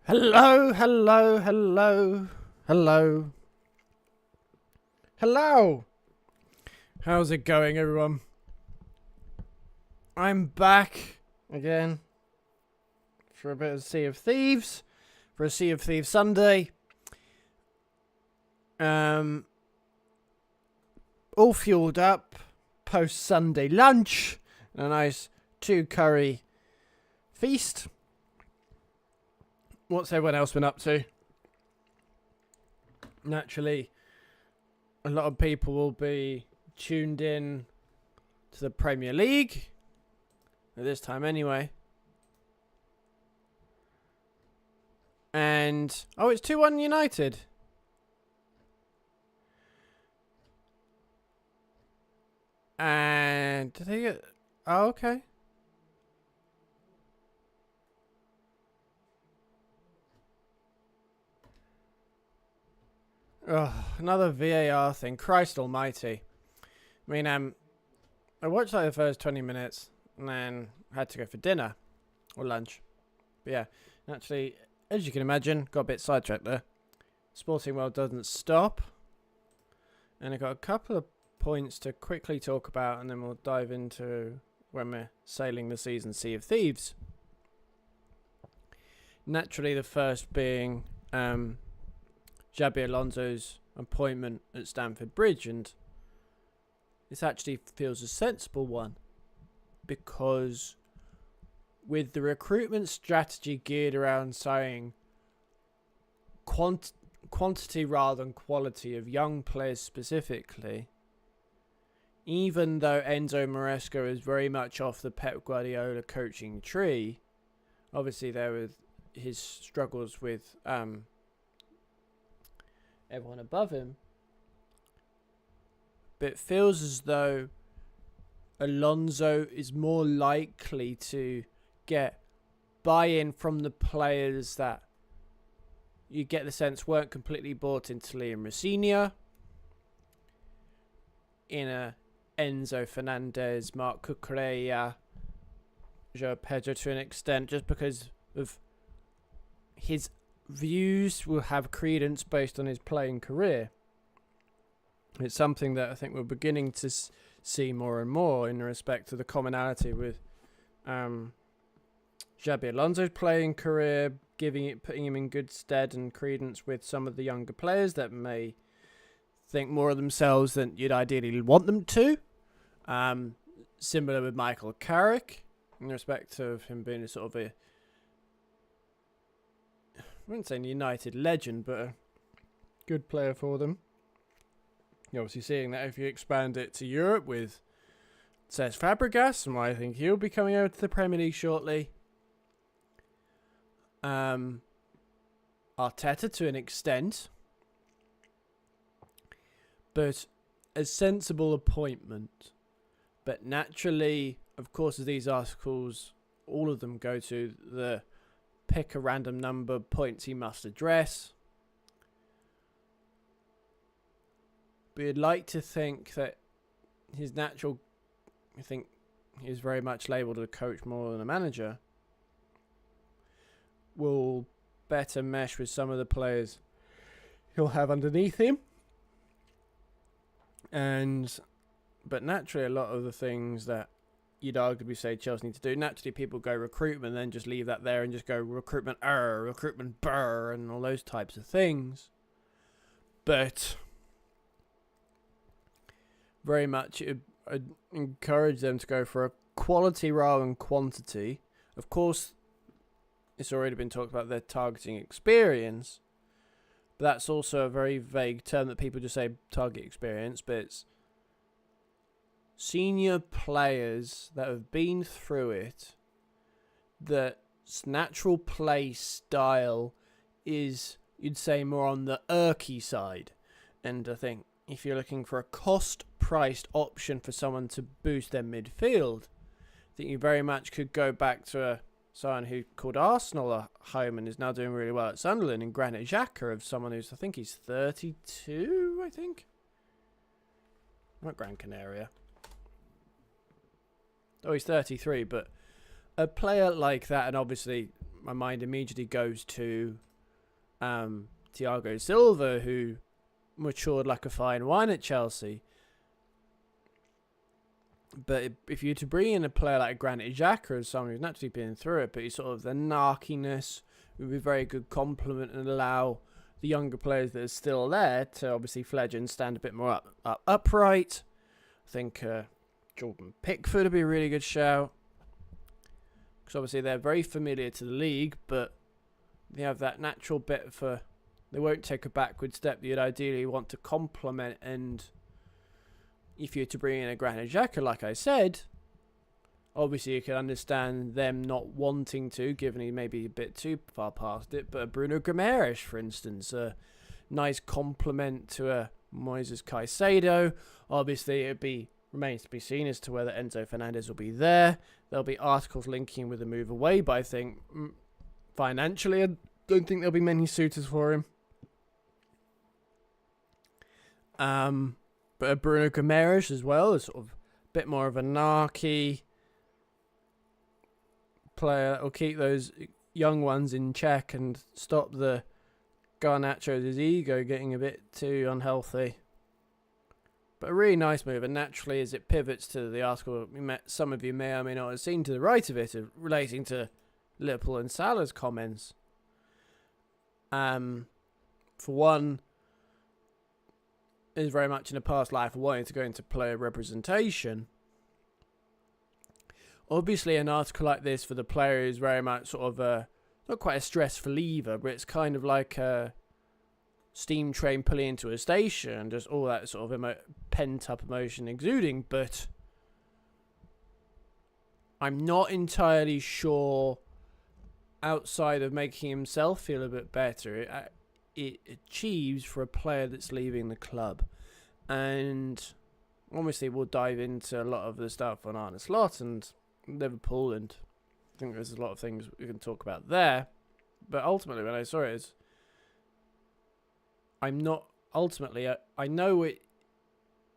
Hello, hello, hello, hello, hello. How's it going, everyone? I'm back again for a bit of Sea of Thieves, for a Sea of Thieves Sunday. All fueled up post Sunday lunch, and a nice 2-curry feast. What's everyone else been up to? Naturally, a lot of people will be tuned in to the Premier League at this time anyway. And, it's 2-1 United. And, did they get... Oh, okay. Ugh, another VAR thing. Christ almighty. I mean, I watched like the first 20 minutes and then had to go for dinner or lunch. But yeah, naturally, as you can imagine, got a bit sidetracked there. Sporting World doesn't stop. And I've got a couple of points to quickly talk about, and then we'll dive into when we're sailing the season Sea of Thieves. Naturally, the first being Xabi Alonso's appointment at Stamford Bridge, and this actually feels a sensible one because with the recruitment strategy geared around saying quantity rather than quality of young players specifically, even though Enzo Maresca is very much off the Pep Guardiola coaching tree, obviously there were his struggles with everyone above him, but it feels as though Alonso is more likely to get buy-in from the players that you get the sense weren't completely bought into Liam Rosenior. Enzo Fernandez, Marc Cucurella, João Pedro to an extent, just because of his views will have credence based on his playing career. It's something that I think we're beginning to see more and more in respect to the commonality with Xabi Alonso's playing career, putting him in good stead and credence with some of the younger players that may think more of themselves than you'd ideally want them to. Similar with Michael Carrick, in respect of him being a sort of I wouldn't say a United legend, but a good player for them. You're obviously seeing that if you expand it to Europe with Cesc Fabregas, and I think he'll be coming over to the Premier League shortly. Arteta to an extent, but a sensible appointment. But naturally, of course, as these articles, all of them go to the pick a random number points he must address. But you'd like to think that his natural, I think he's very much labelled a coach more than a manager, will better mesh with some of the players he'll have underneath him. But naturally, a lot of the things that you'd arguably say Chelsea need to do, naturally people go recruitment, then just leave that there and just go recruitment burr, and all those types of things. But very much I'd encourage them to go for a quality rather than quantity. Of course, it's already been talked about their targeting experience, but that's also a very vague term that people just say target experience, but it's senior players that have been through it, that natural play style is, you'd say, more on the Urky side. And I think if you're looking for a cost-priced option for someone to boost their midfield, I think you very much could go back to someone who called Arsenal a home and is now doing really well at Sunderland, in Granit Xhaka, of someone who's, I think he's 32, I think. Not Gran Canaria. Oh, he's 33, but a player like that, and obviously my mind immediately goes to Thiago Silva, who matured like a fine wine at Chelsea. But if you're to bring in a player like Granit Xhaka as someone who's naturally been through it, but he's sort of the narkiness would be a very good complement and allow the younger players that are still there to obviously fledge and stand a bit more upright. I think Jordan Pickford would be a really good shout, because obviously they're very familiar to the league, but they have that natural bit for, they won't take a backward step that you'd ideally want to complement. And if you're to bring in a Granit Xhaka, like I said, obviously you can understand them not wanting to, given he may be a bit too far past it. But Bruno Guimaraes, for instance, a nice complement to a Moises Caicedo. Obviously it remains to be seen as to whether Enzo Fernandez will be there. There'll be articles linking with a move away, but I think financially I don't think there'll be many suitors for him. But Bruno Guimaraes as well is sort of a bit more of a narky player that will keep those young ones in check and stop the Garnacho's ego getting a bit too unhealthy. But a really nice move, and naturally as it pivots to the article some of you may or may not have seen to the right of it, relating to Liverpool and Salah's comments. For one, is very much in a past life of wanting to go into player representation. Obviously an article like this for the player is very much sort of not quite a stress reliever, but it's kind of like a steam train pulling into a station, just all that sort of pent up emotion exuding. But I'm not entirely sure, outside of making himself feel a bit better, it achieves for a player that's leaving the club. And obviously we'll dive into a lot of the stuff on Arne Slot and Liverpool, and I think there's a lot of things we can talk about there. But ultimately when I saw it, I'm not ultimately. I know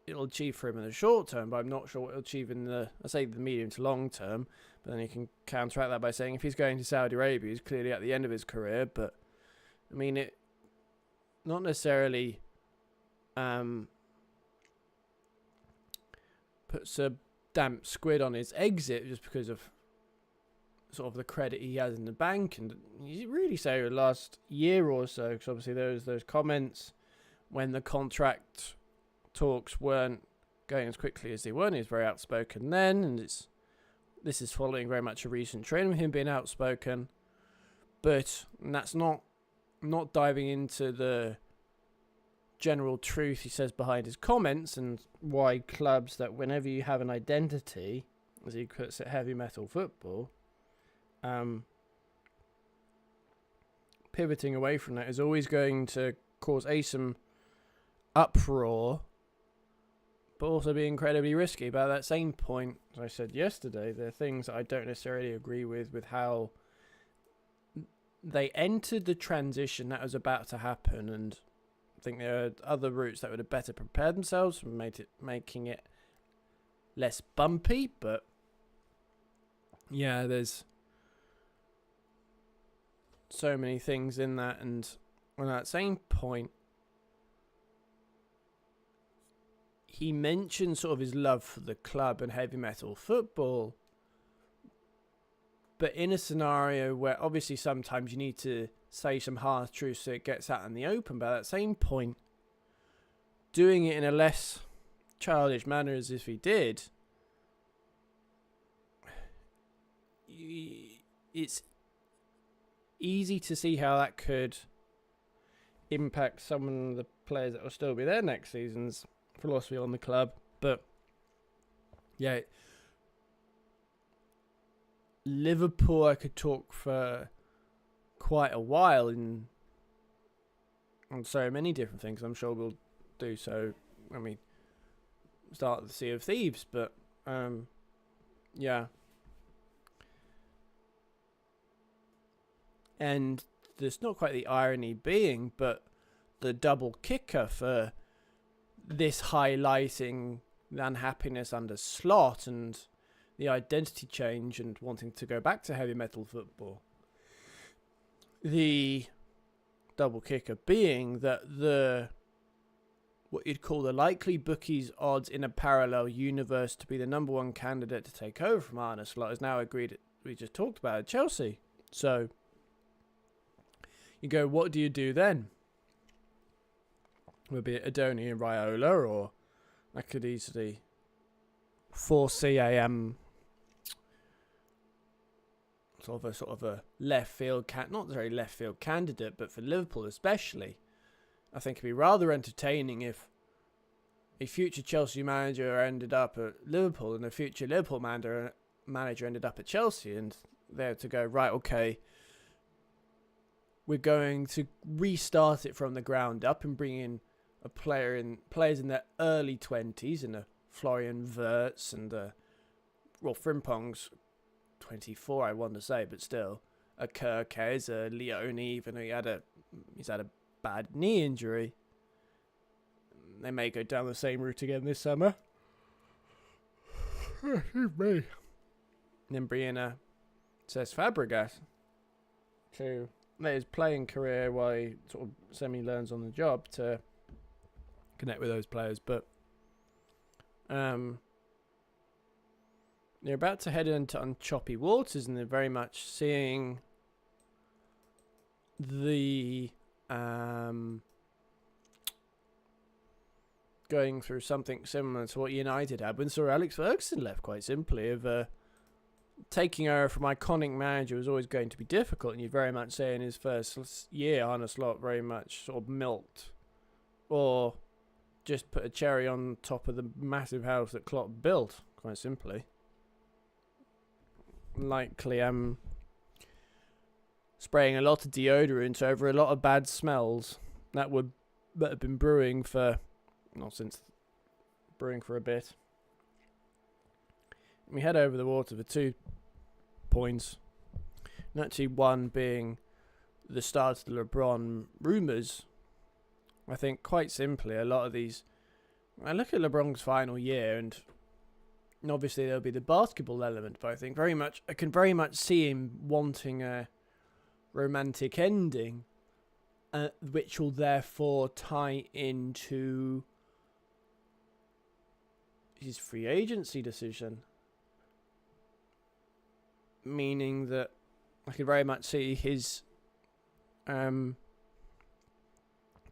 it'll achieve for him in the short term, but I'm not sure what it'll achieve in the medium to long term. But then you can counteract that by saying if he's going to Saudi Arabia, he's clearly at the end of his career. But I mean, it not necessarily puts a damp squid on his exit just because of sort of the credit he has in the bank. And you really say the last year or so, because obviously there was those comments when the contract talks weren't going as quickly as they were, and he was very outspoken then, and this is following very much a recent trend with him being outspoken. But that's not diving into the general truth he says behind his comments, and why clubs that whenever you have an identity, as he puts it, heavy metal football, pivoting away from that is always going to cause some uproar, but also be incredibly risky. But at that same point, as I said yesterday, there are things that I don't necessarily agree with how they entered the transition that was about to happen, and I think there are other routes that would have better prepared themselves and making it less bumpy. But yeah, there's so many things in that, and on that same point, he mentioned sort of his love for the club and heavy metal football, but in a scenario where obviously sometimes you need to say some hard truths so it gets out in the open, but at that same point, doing it in a less childish manner as if he did, it's easy to see how that could impact some of the players that will still be there next season's philosophy on the club. But yeah, Liverpool, I could talk for quite a while on so many different things. I'm sure we'll do so when we start the Sea of Thieves, but yeah. And there's not quite the irony being, but the double kicker for this highlighting the unhappiness under Slot and the identity change and wanting to go back to heavy metal football. The double kicker being that what you'd call the likely bookies odds in a parallel universe to be the number one candidate to take over from Arne Slot is now agreed. We just talked about at Chelsea. So you go, what do you do then? Would be Adoni and Raiola, or I could easily foresee a sort of a left field not very left field candidate, but for Liverpool especially, I think it'd be rather entertaining if a future Chelsea manager ended up at Liverpool and a future Liverpool manager ended up at Chelsea, and they're to go, right, okay, we're going to restart it from the ground up and bring in players in their early 20s, and a Florian Wirtz and Frimpong's 24, I want to say, but still, a Kerkez, a Leone, even though he's had a bad knee injury. They may go down the same route again this summer. And then bring in Cesc Fabregas to let his playing career while he sort of semi-learns on the job to connect with those players. But they're about to head into unchoppy waters, and they're very much seeing the going through something similar to what United had when Sir Alex Ferguson left, quite simply, of taking over from iconic manager was always going to be difficult. And you very much say in his first year, Arne Slot very much sort of milked, or just put a cherry on top of the massive house that Klopp built, quite simply. Likely spraying a lot of deodorant over a lot of bad smells that have been brewing for a bit. We head over the water for 2 points, and actually one being the start of the LeBron rumours I think quite simply, a lot of these. I look at LeBron's final year, and obviously there'll be the basketball element, but I can very much see him wanting a romantic ending, which will therefore tie into his free agency decision. Meaning that I can very much see his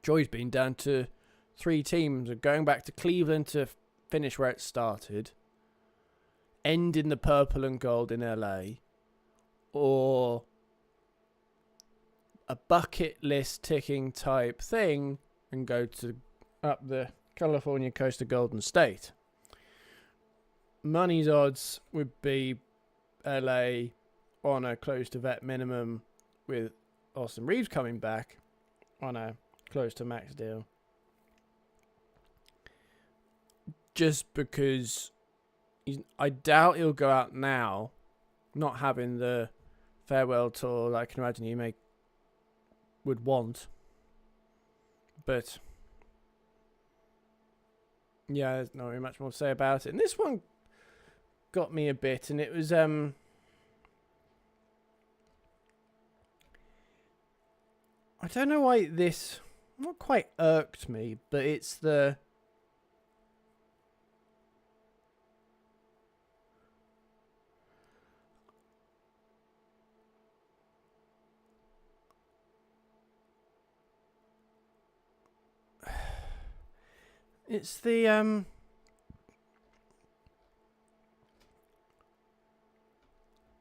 choice being down to 3 teams, of going back to Cleveland to finish where it started, end in the purple and gold in LA, or a bucket list ticking type thing and go to up the California coast to Golden State. Money's odds would be LA on a close to vet minimum, with Austin Reeves coming back on a close to max deal. Just because I doubt he'll go out now, not having the farewell tour that I can imagine he would want. But yeah, there's not really much more to say about it. And this one got me a bit, and it was I don't know why this not quite irked me, but it's the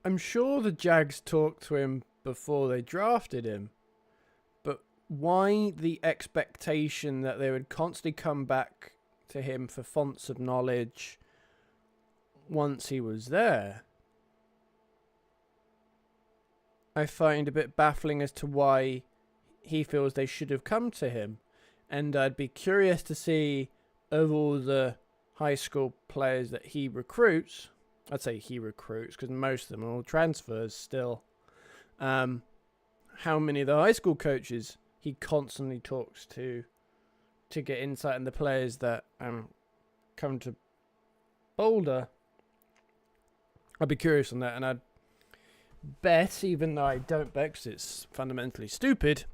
I'm sure the Jags talked to him before they drafted him, but why the expectation that they would constantly come back to him for fonts of knowledge once he was there? I find a bit baffling as to why he feels they should have come to him. And I'd be curious to see, of all the high school players that he recruits, I'd say he recruits because most of them are all transfers still, how many of the high school coaches he constantly talks to get insight on the players that come to Boulder. I'd be curious on that, and I'd bet, even though I don't bet because it's fundamentally stupid,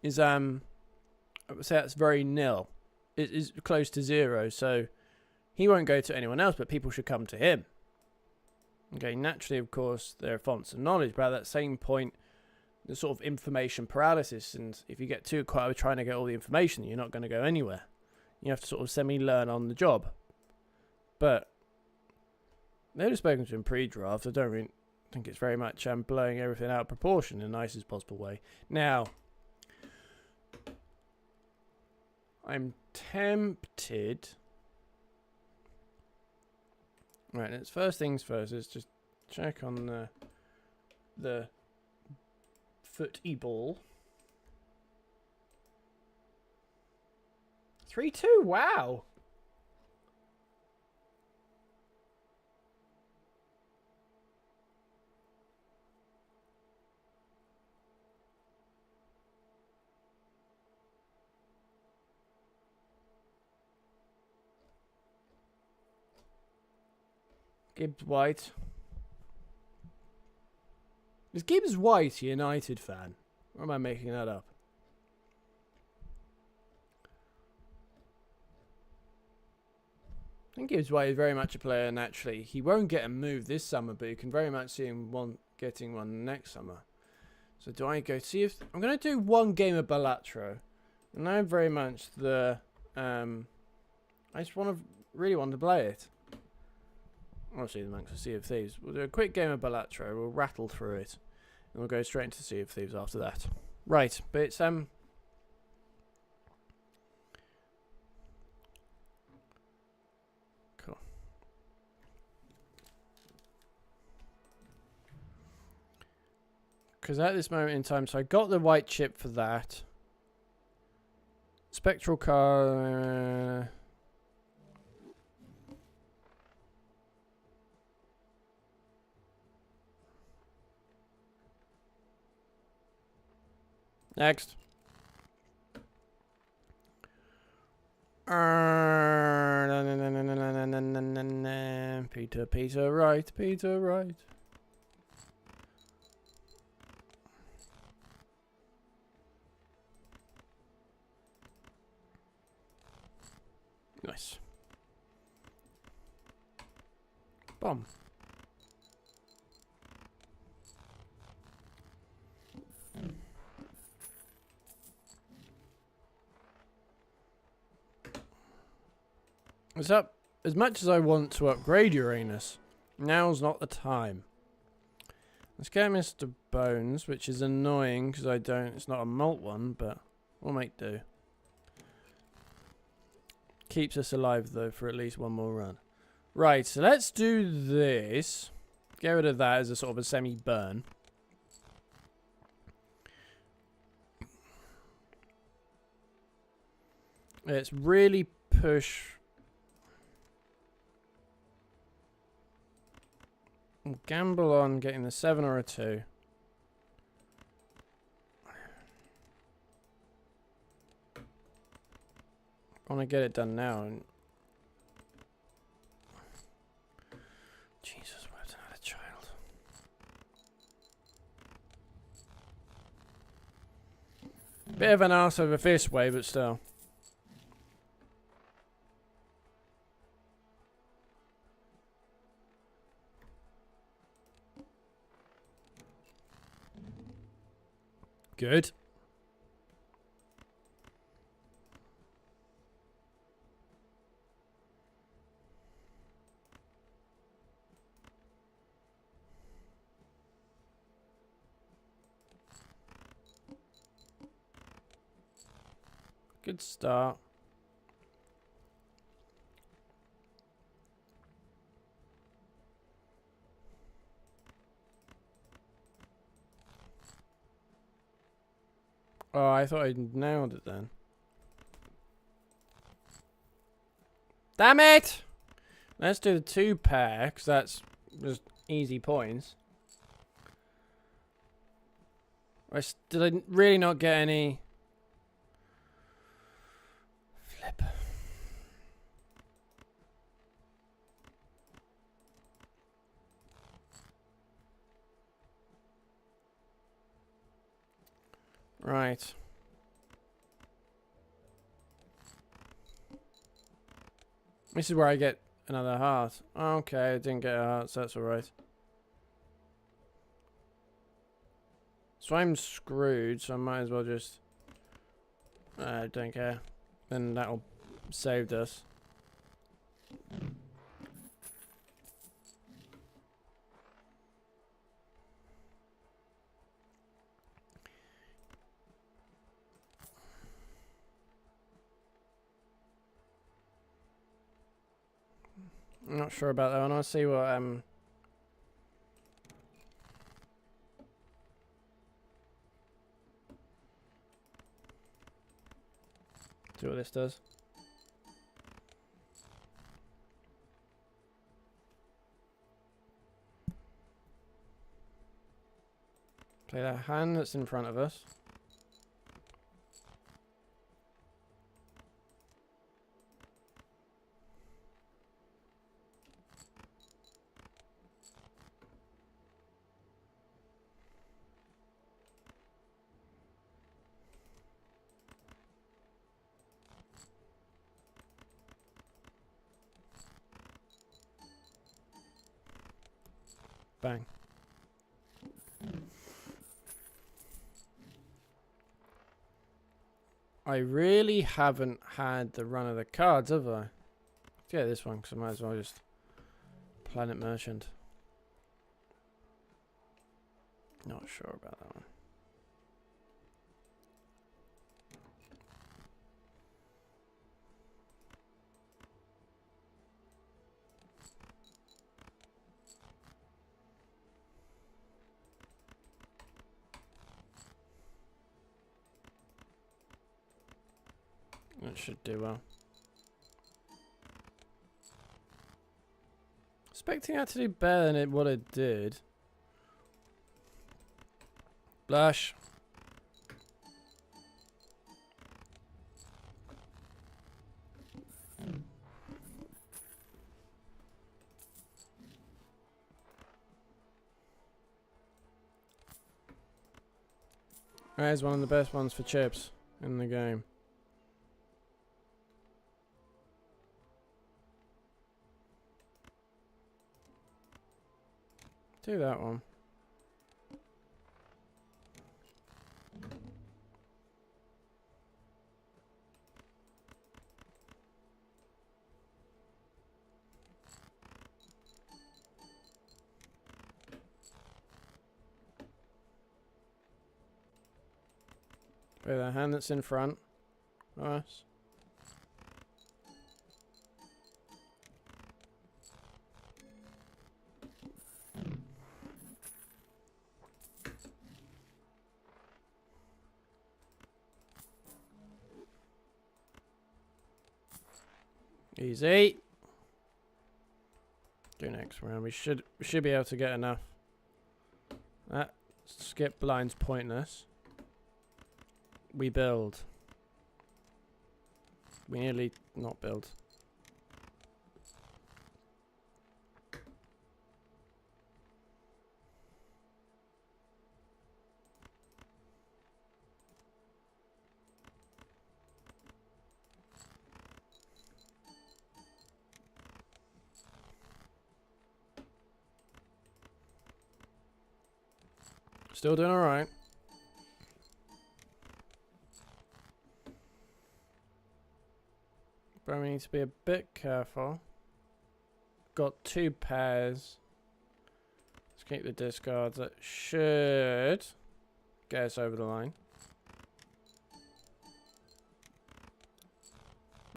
is I would say that's very nil. It is close to 0, so he won't go to anyone else, but people should come to him. Okay, naturally, of course, there are fonts of knowledge, but at that same point, the sort of information paralysis, and if you get too quiet with trying to get all the information, you're not going to go anywhere. You have to sort of semi-learn on the job. But they've just spoken to him pre-draft. I don't really think it's very much blowing everything out of proportion in the nicest possible way. Now, I'm tempted. Right, let's first things first. Let's just check on the footy ball. 3-2. Wow. Gibbs White. Is Gibbs White a United fan? Or am I making that up? I think Gibbs White is very much a player naturally. He won't get a move this summer, but you can very much see him getting one next summer. So do I go see if... I'm going to do one game of Balatro. And I'm very much the... I just really want to play it. Obviously, amongst the Sea of Thieves. We'll do a quick game of Balatro. We'll rattle through it. And we'll go straight into Sea of Thieves after that. Right, but it's... Cool. Because at this moment in time, so I got the white chip for that. Spectral car... Next. Peter, right, Peter, right. Nice. Bomb. Is up? As much as I want to upgrade Uranus, now's not the time. Let's get Mr. Bones, which is annoying because it's not a malt one, but we'll make do. Keeps us alive though for at least one more run. Right, so let's do this. Get rid of that as a sort of a semi-burn. Let's really push. We'll gamble on getting the 7 or a 2. I want to get it done now. Jesus, what have I had a child? Bit of an arse over this way, but still. Good. Good start. Oh, I thought I nailed it then. Damn it! Let's do the 2 pair, because that's just easy points. Did I really not get any? Flip. Right. This is where I get another heart. Okay, I didn't get a heart, so that's alright. So I'm screwed, so I might as well just... I don't care. Then that'll save us. I'm not sure about that one. I'll see what see what this does. Play that hand that's in front of us. Bang. I really haven't had the run of the cards, have I? Yeah, this one, because I might as well just Planet Merchant. Not sure about that one. That should do well. Expecting that to do better than what it did. Blush. That is one of the best ones for chips in the game. Do that one. Play the hand that's in front of us. Easy. Do next round. We should be able to get enough. That skip blind's pointless. We build. We nearly not build. Still doing alright. But we need to be a bit careful. Got 2 pairs. Let's keep the discards. That should get us over the line.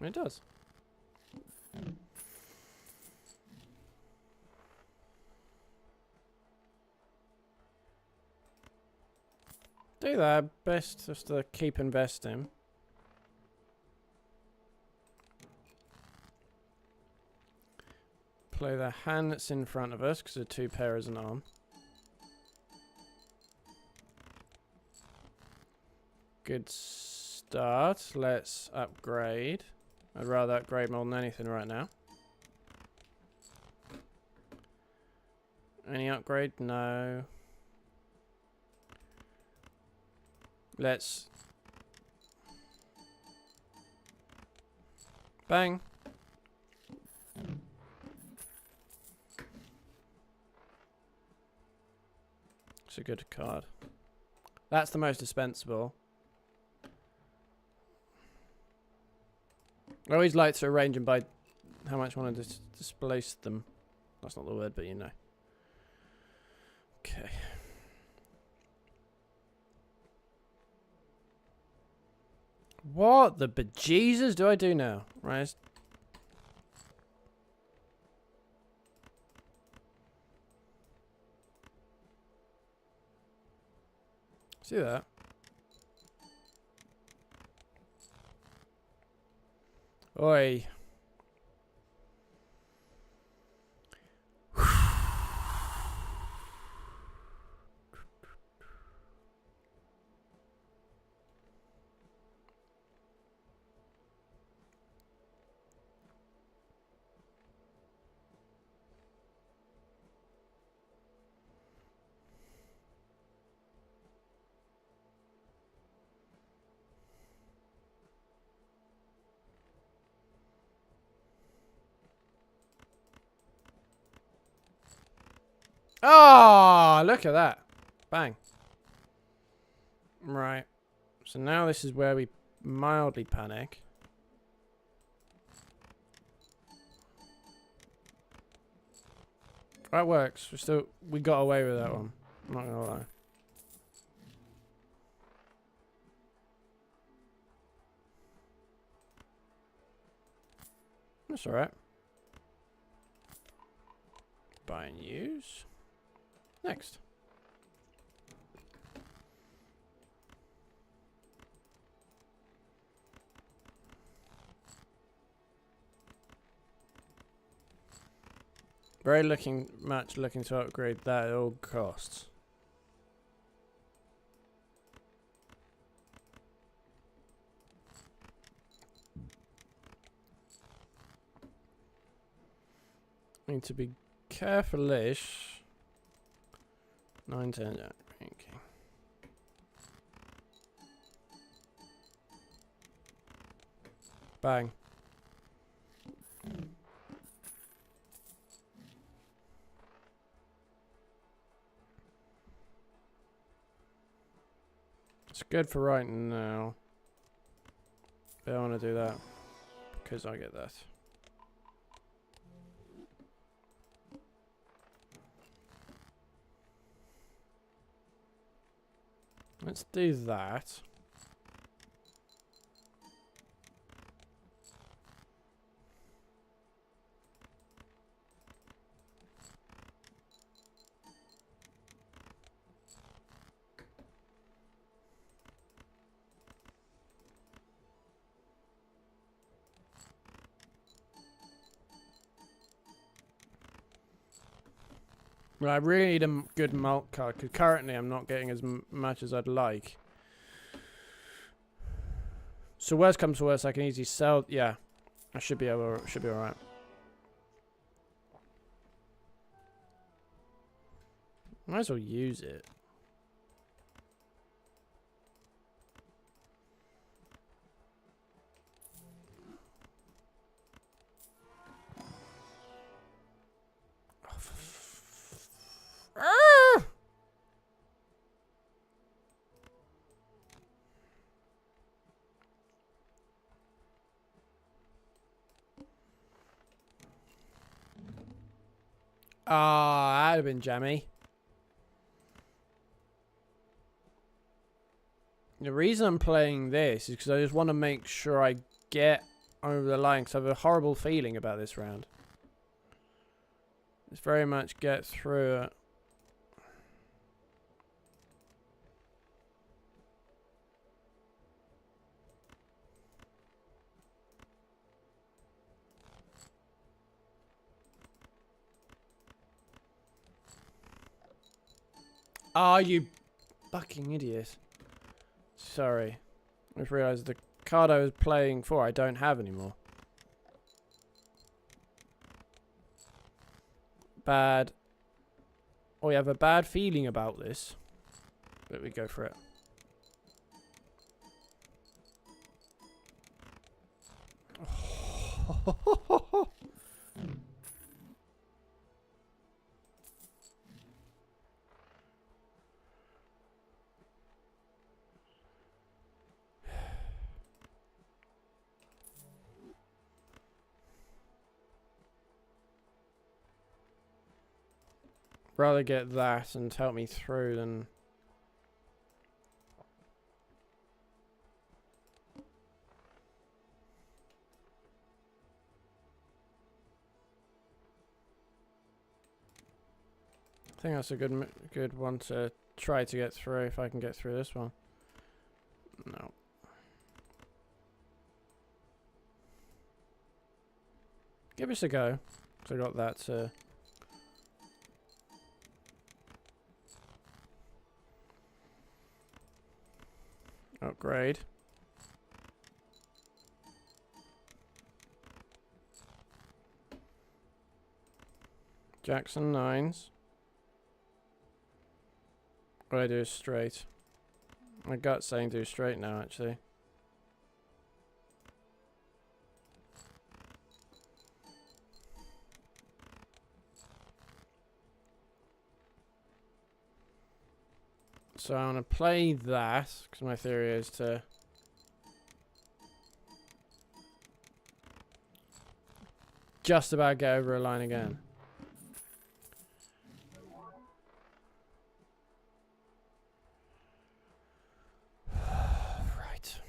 It does. Do that. Best just to keep investing. Play the hand that's in front of us because the 2 pair isn't on. Good start. Let's upgrade. I'd rather upgrade more than anything right now. Any upgrade? No. Let's... Bang. It's a good card. That's the most dispensable. I always like to arrange them by how much I want to displace them. That's not the word, but you know. Okay. What the bejesus do I do now? Right. See that? Oi. Oh, look at that. Bang. Right. So now this is where we mildly panic. That works. We got away with that one. I'm not gonna lie. That's alright. Buy and use. Next. Very much looking to upgrade that at all costs. Need to be careful-ish. 9, 10, okay. Bang. It's good for right now. I don't want to do that because I get that. Let's do that. Well, I really need a good malt card because currently I'm not getting as much as I'd like. So worst comes to worst, I can easily sell. Yeah, I should be able. Should be all right. Might as well use it. Ah, that'd have been jammy. The reason I'm playing this is because I just want to make sure I get over the line because I have a horrible feeling about this round. It's very much get through it. Ah, you fucking idiot. Sorry. I just realised the card I was playing for I don't have anymore. Bad. Oh, we have a bad feeling about this. But we go for it. Rather get that and help me through than... I think that's a good one to try to get through if I can get through this one. No. Give us a go. So I got that to... upgrade. Jackson 9s. What I do is straight. My gut's saying do straight now, actually. So I want to play that, because my theory is to... just about get over a line again. Right.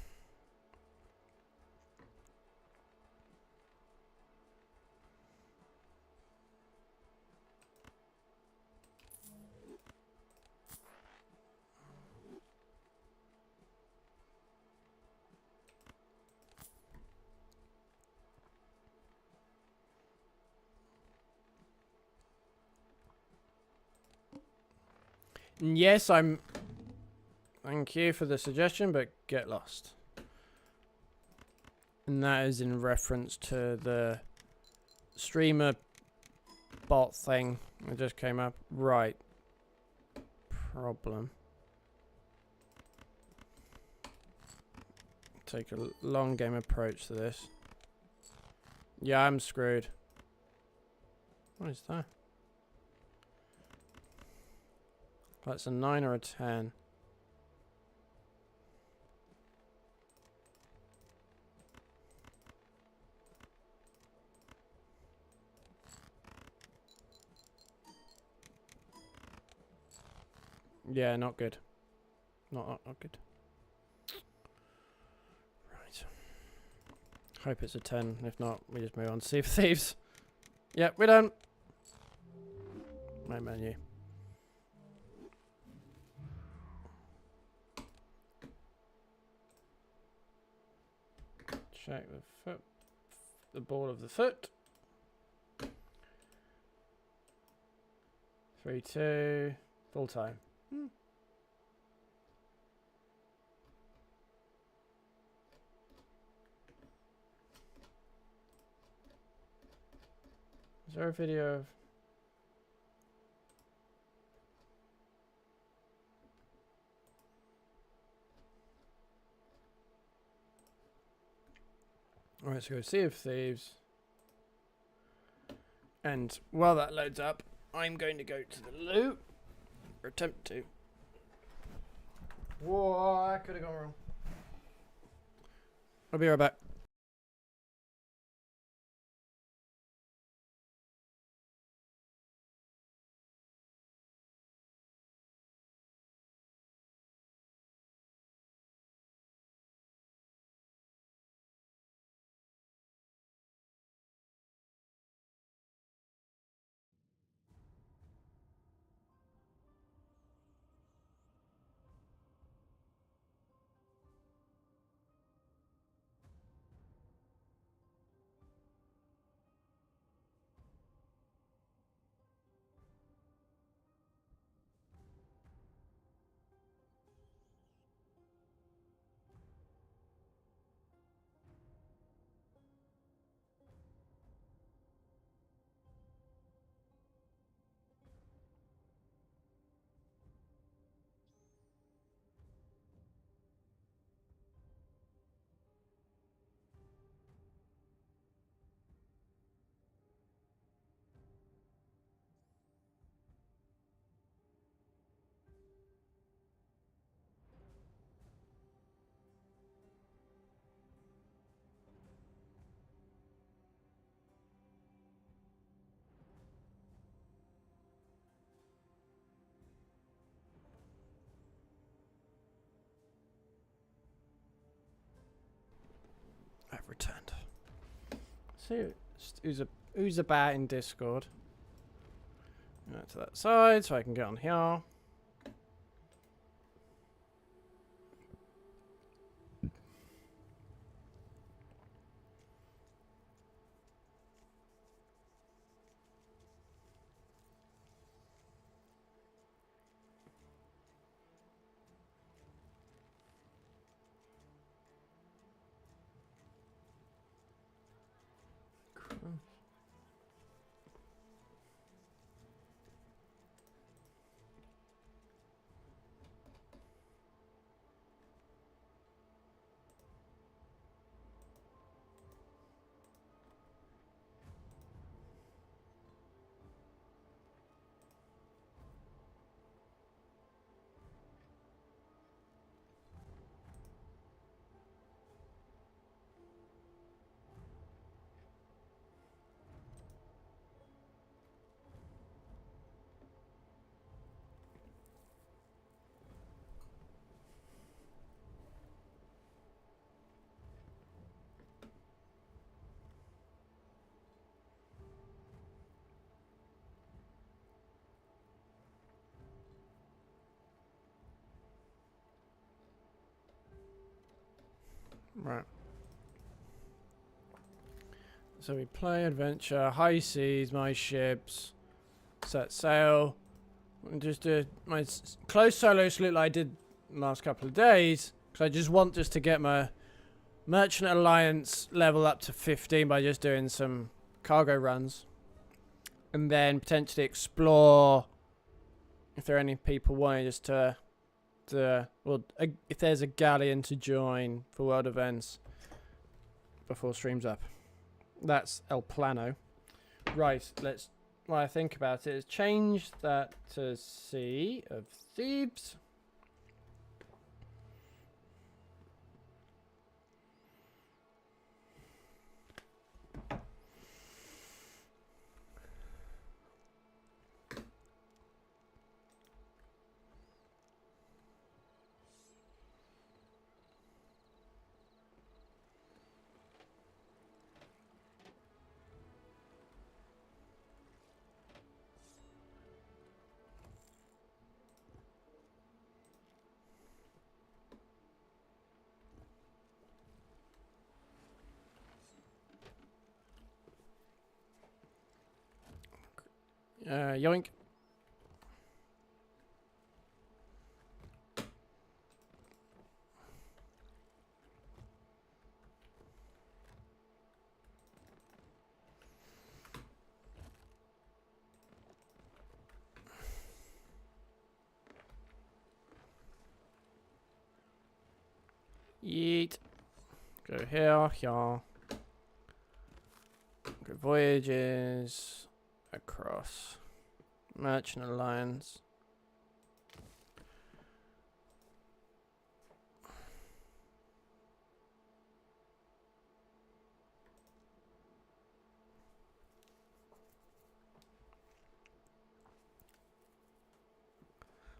Yes, I'm... Thank you for the suggestion, but get lost. And that is in reference to the streamer bot thing that just came up. Right. Problem. Take a long game approach to this. Yeah, I'm screwed. What is that? That's a 9 or a 10. Yeah, not good. Not good. Right. Hope it's a 10. If not, we just move on to Sea of Thieves. Yep, we're done. My menu. Check the foot. The ball of the foot. 3-2. Full time. Is there a video of... Alright, so go Sea of Thieves. And while that loads up, I'm going to go to the loo. Or attempt to. Whoa, I could have gone wrong. I'll be right back. I've returned. See who's about in Discord. Go to that side so I can get on here. Right. So we play adventure, high seas, my ships, set sail, and just do my close solo salute like I did the last couple of days. Because I just want just to get my Merchant Alliance level up to 15 by just doing some cargo runs. And then potentially explore if there are any people wanting just to well, if there's a galleon to join for world events before streams up. That's El Plano. Right, let's... What I think about it is change that to Sea of Thieves. Yoink. Yeet. Go here, here. Go voyages across. Merchant Alliance.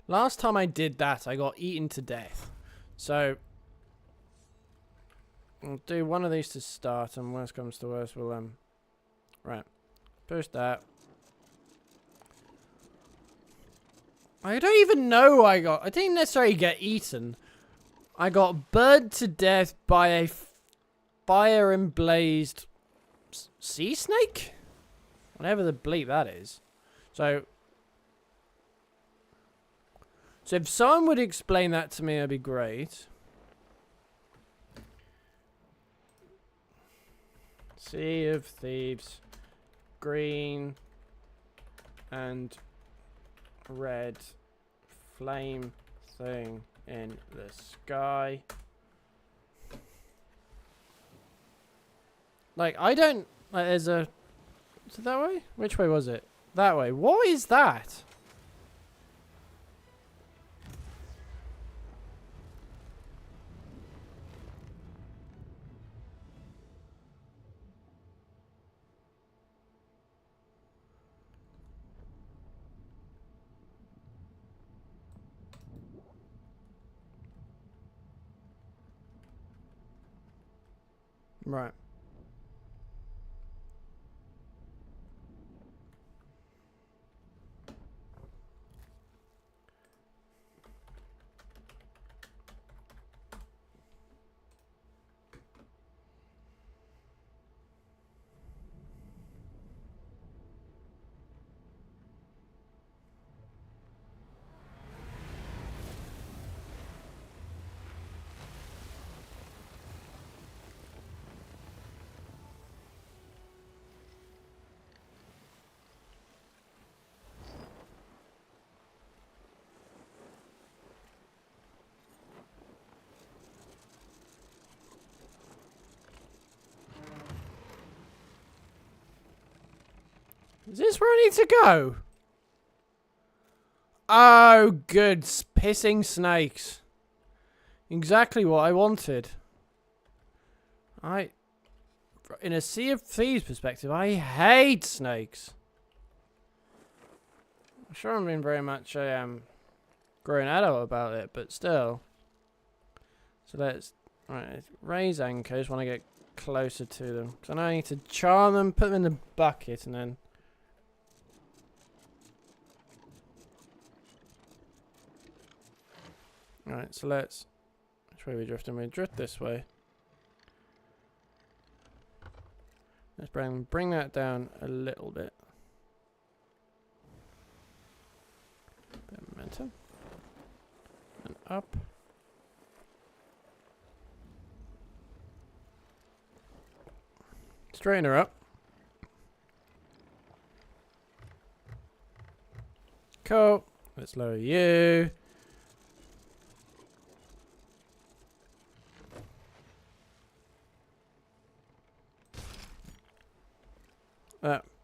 Last time I did that, I got eaten to death. So, I'll do one of these to start, and worst comes to worst, we'll, right. Push that. I don't even know I didn't necessarily get eaten. I got burned to death by a fire emblazed sea snake? Whatever the bleep that is. So if someone would explain that to me, that'd be great. Sea of Thieves. Green. And red flame thing in the sky. Like, I don't... Like, there's a... Is it that way? Which way was it? That way. What is that? Right. Is this where I need to go? Oh, good. Pissing snakes. Exactly what I wanted. In a Sea of Thieves perspective, I hate snakes. I'm sure I'm being very much a grown adult about it, but still. So let's raise anchors when I get closer to them. So now I need to charm them, put them in the bucket, and then... Alright, so let's... Which way are we drifting? We drift this way. Let's bring that down a little bit. Bit of momentum. And up. Straighten her up. Cool. Let's lower you.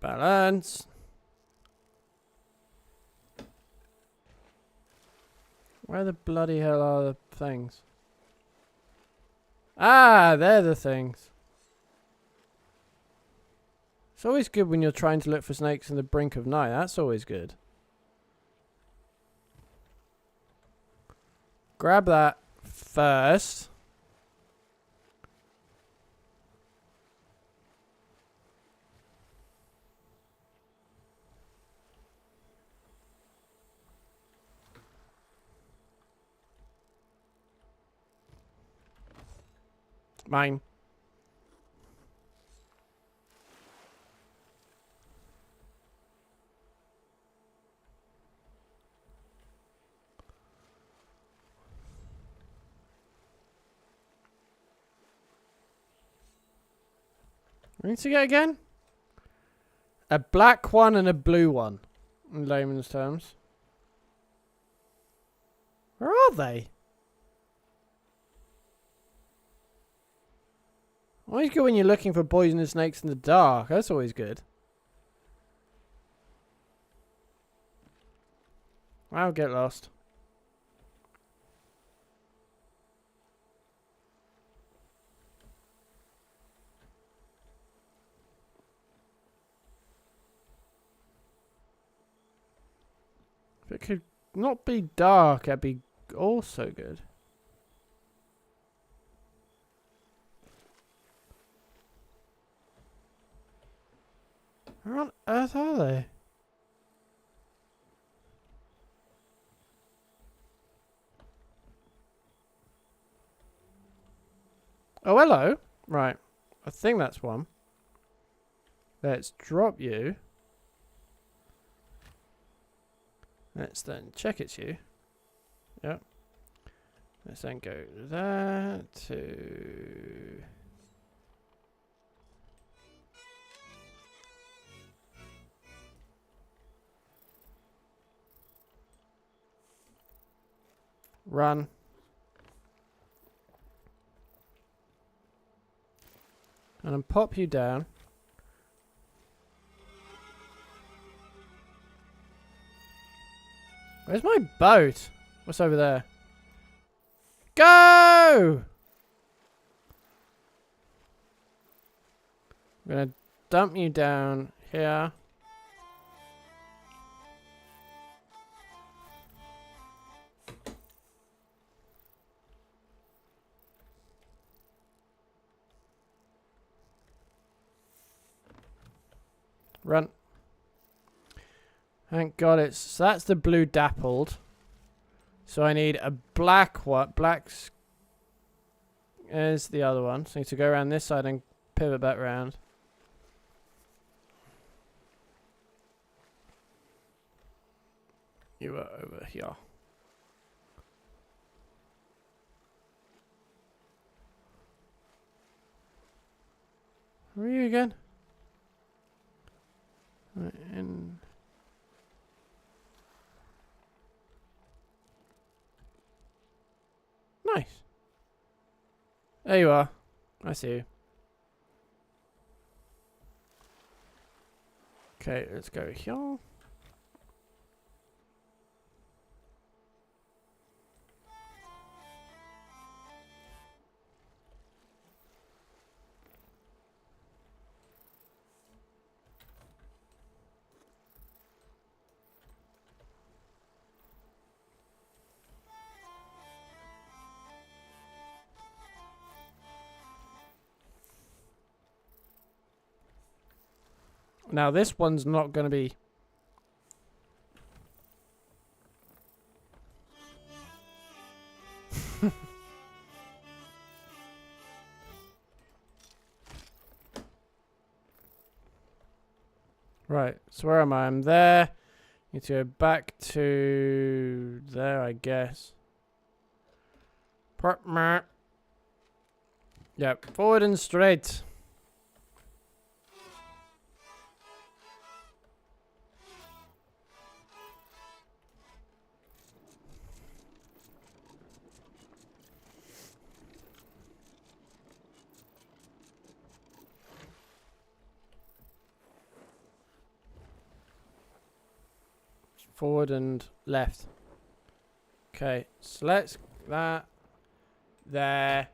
Balance. Where the bloody hell are the things? Ah, they're the things. It's always good when you're trying to look for snakes in the brink of night. That's always good. Grab that first. Mine. We need to get again? A black one and a blue one, in layman's terms. Where are they? Always good when you're looking for poisonous snakes in the dark. That's always good. I'll get lost. If it could not be dark, it'd be also good. Where on earth are they? Oh, hello. Right. I think that's one. Let's drop you. Let's then check it's you. Yep. Let's then go there to... Run. And then pop you down. Where's my boat? What's over there? Go! I'm gonna dump you down here. Run. Thank God it's... So that's the blue dappled. So I need a black one. There's the other one. So I need to go around this side and pivot back round. You are over here. Where are you again? Right, in... Nice. There you are. I see you. Okay, let's go here. Now this one's not going to be... Right, so where am I? I'm there. Need to go back to there, I guess. Yep, forward and straight. forward and left. Okay, so let's that there.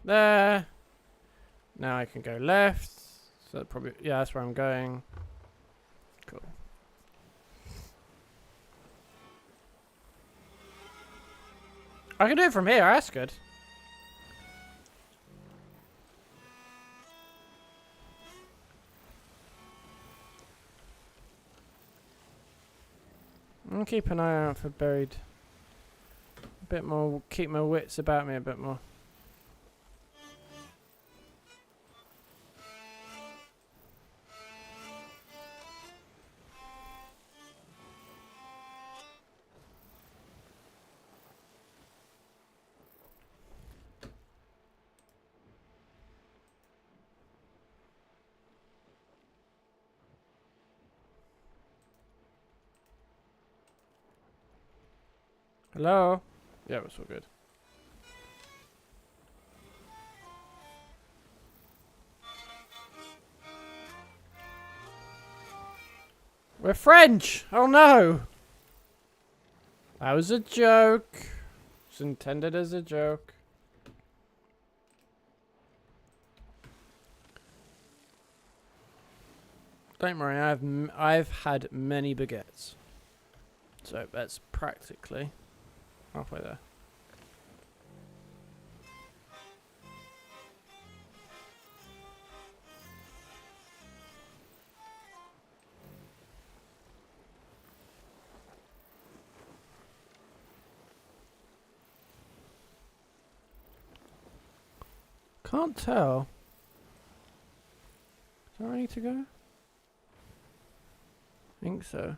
Now I can go left. So that probably, yeah, that's where I'm going. Cool. I can do it from here. That's good. I'll keep an eye out for buried. A bit more. Keep my wits about me a bit more. Hello? Yeah, it's all good. We're French! Oh no! That was a joke. It's intended as a joke. Don't worry, I've had many baguettes. So that's practically halfway there. Can't tell. Is that where I need to go? I think so.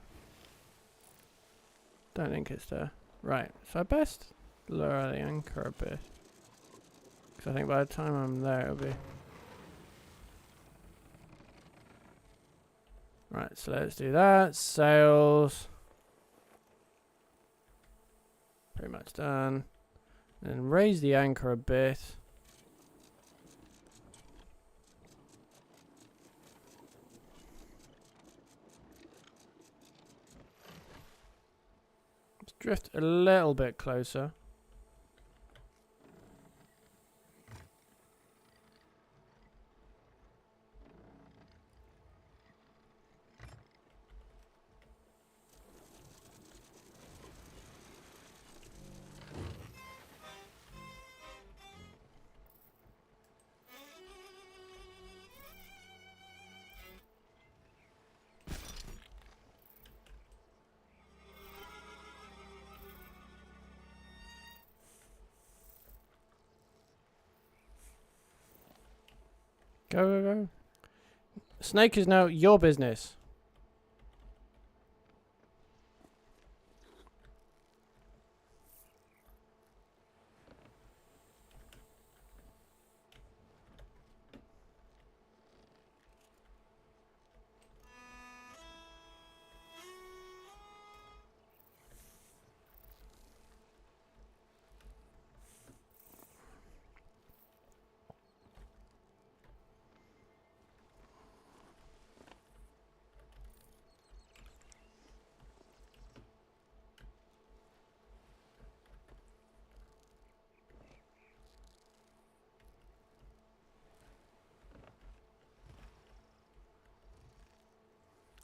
Don't think it's there. Right, so I best lower the anchor a bit. Because I think by the time I'm there it'll be... Right, so let's do that. Sails. Pretty much done. Then raise the anchor a bit. Let's drift a little bit closer. Go, go, go. Snake is now your business.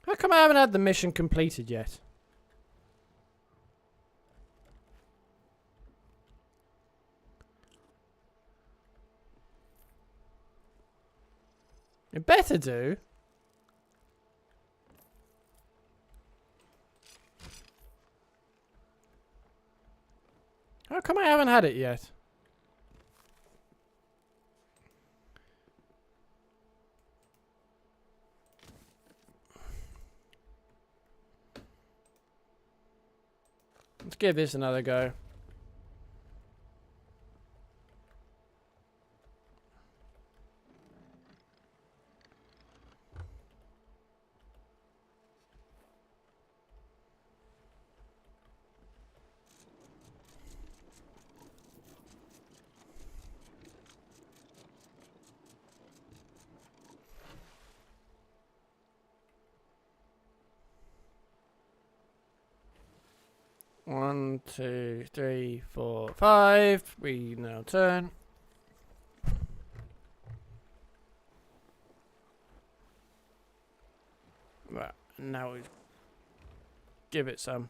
How come I haven't had the mission completed yet? It better do. How come I haven't had it yet? Let's give this another go. 2, 3, 4, 5. We now turn. Right, now we give it some.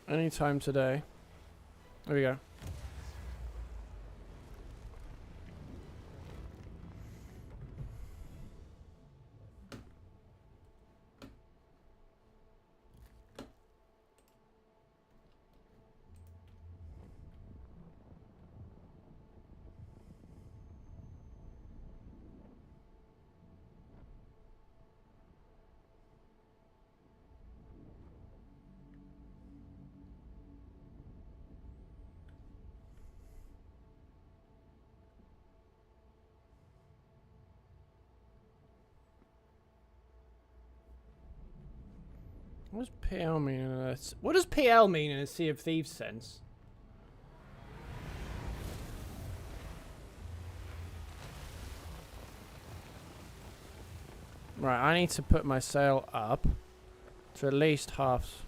Anytime today. There we go. What does PL mean in a... What does PL mean in a Sea of Thieves sense? Right, I need to put my sail up to at least half.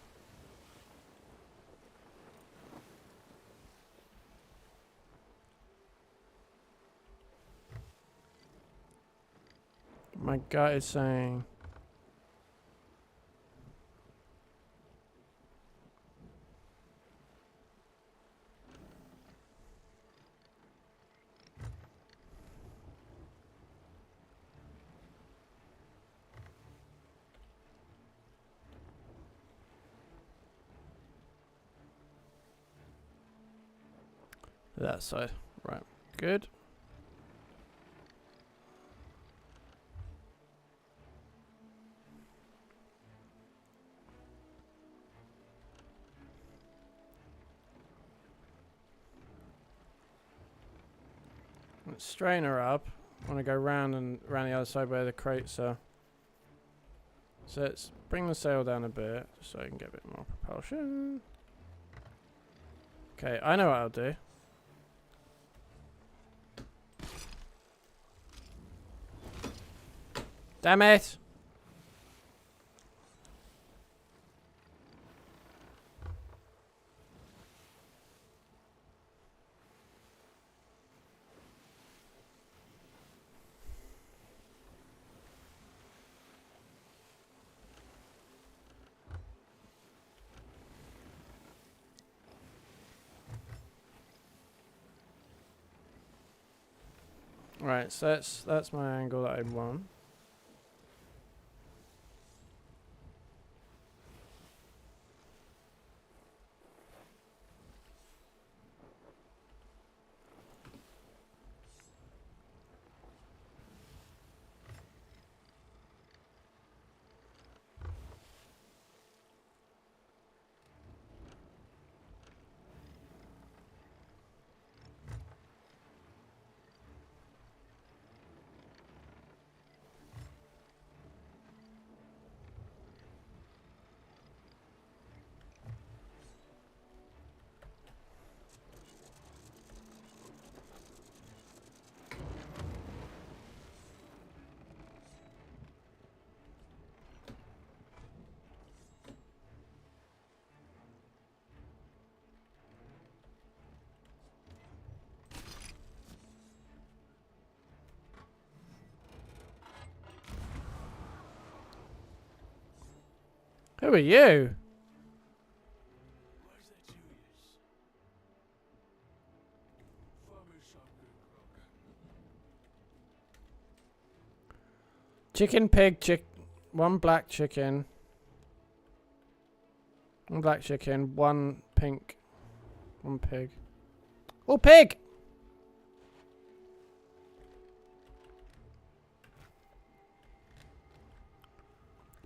My gut is saying... that side. Right. Good. Let's strain her up. I want to go round and round the other side where the crates are. So let's bring the sail down a bit so I can get a bit more propulsion. Okay, I know what I'll do. Damn it! Right, so that's my angle that I want. Who are you? Chicken, pig, one black chicken. One black chicken, one pink, one pig. Oh, pig!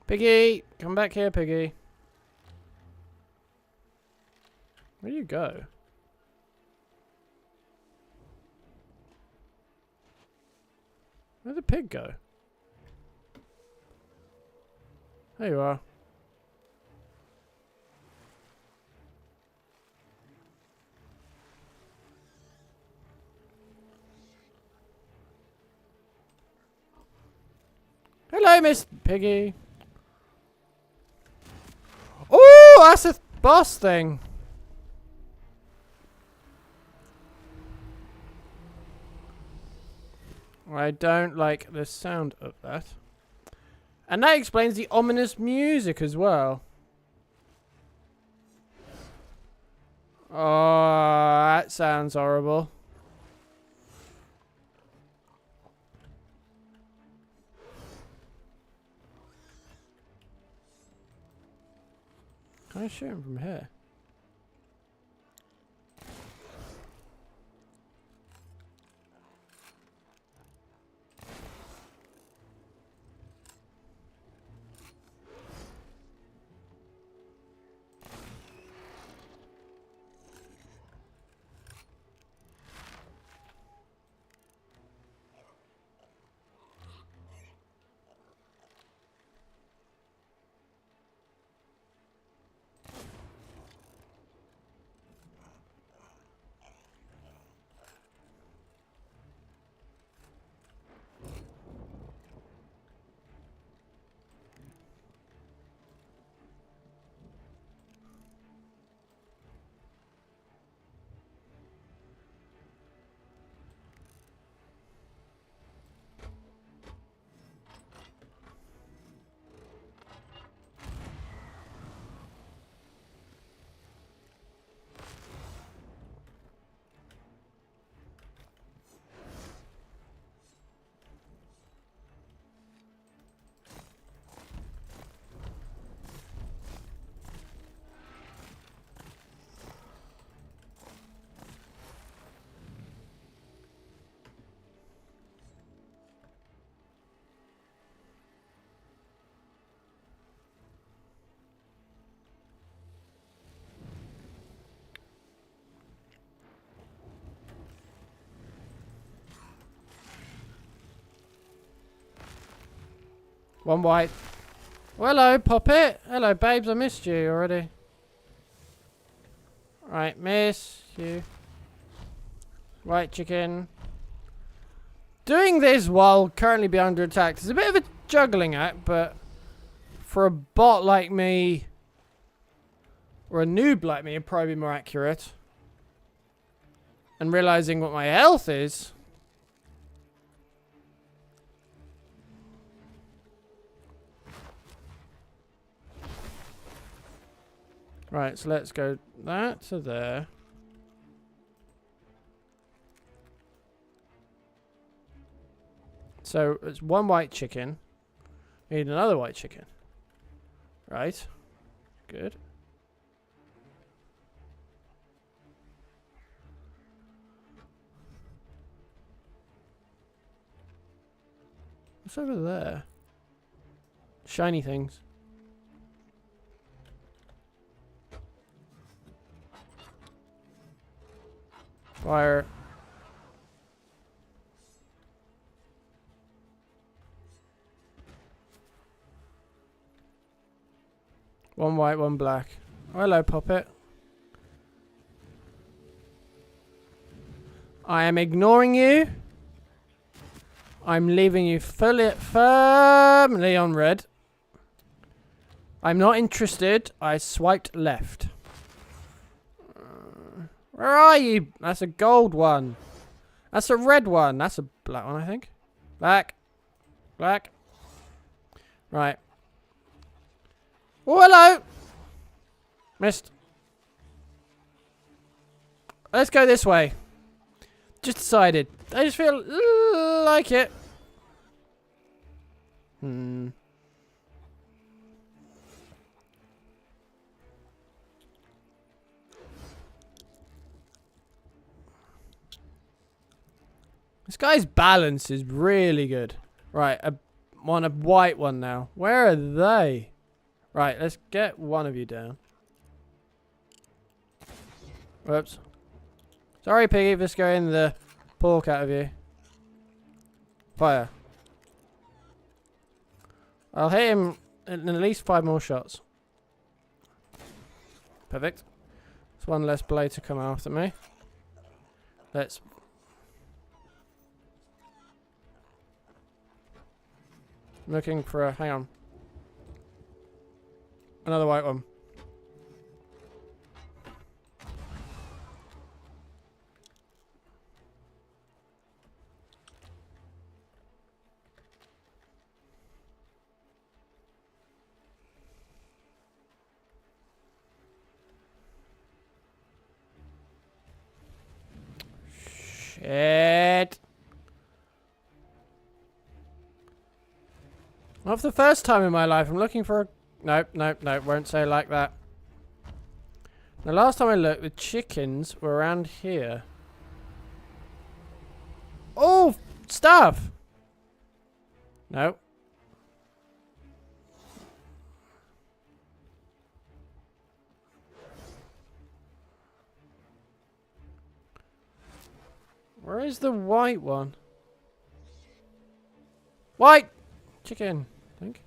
Piggy! Come back here, Piggy. Where do you go? Where'd the pig go? There you are. Hello, Miss Piggy. Oh, that's a boss thing. I don't like the sound of that. And that explains the ominous music as well. Oh, that sounds horrible. Can I shoot him from here? One white. Well, hello, Poppet. Hello, babes. I missed you already. Right, miss you. White chicken. Doing this while currently be under attack is a bit of a juggling act, but for a bot like me, or a noob like me, it'd probably be more accurate. And realizing what my health is. Right, so let's go that to there. So it's one white chicken. We need another white chicken. Right. Good. What's over there? Shiny things. Fire. One white, one black. Oh, hello, Poppet. I am ignoring you. I'm leaving you firmly on red. I'm not interested. I swiped left. Where are you? That's a gold one. That's a red one. That's a black one, I think. Black. Black. Right. Oh, hello. Missed. Let's go this way. Just decided. I just feel like it. This guy's balance is really good. Right, want a white one now. Where are they? Right, let's get one of you down. Whoops. Sorry, Piggy, for scaring the pork out of you. Fire. I'll hit him in at least 5 more shots. Perfect. There's one less blade to come after me. Let's... I'm looking for a... Hang on. Another white one. Shit. Well, for the first time in my life, I'm looking for a... Nope, nope, nope. Won't say like that. The last time I looked, the chickens were around here. Oh, stuff! Nope. Where is the white one? White! Chicken, I think.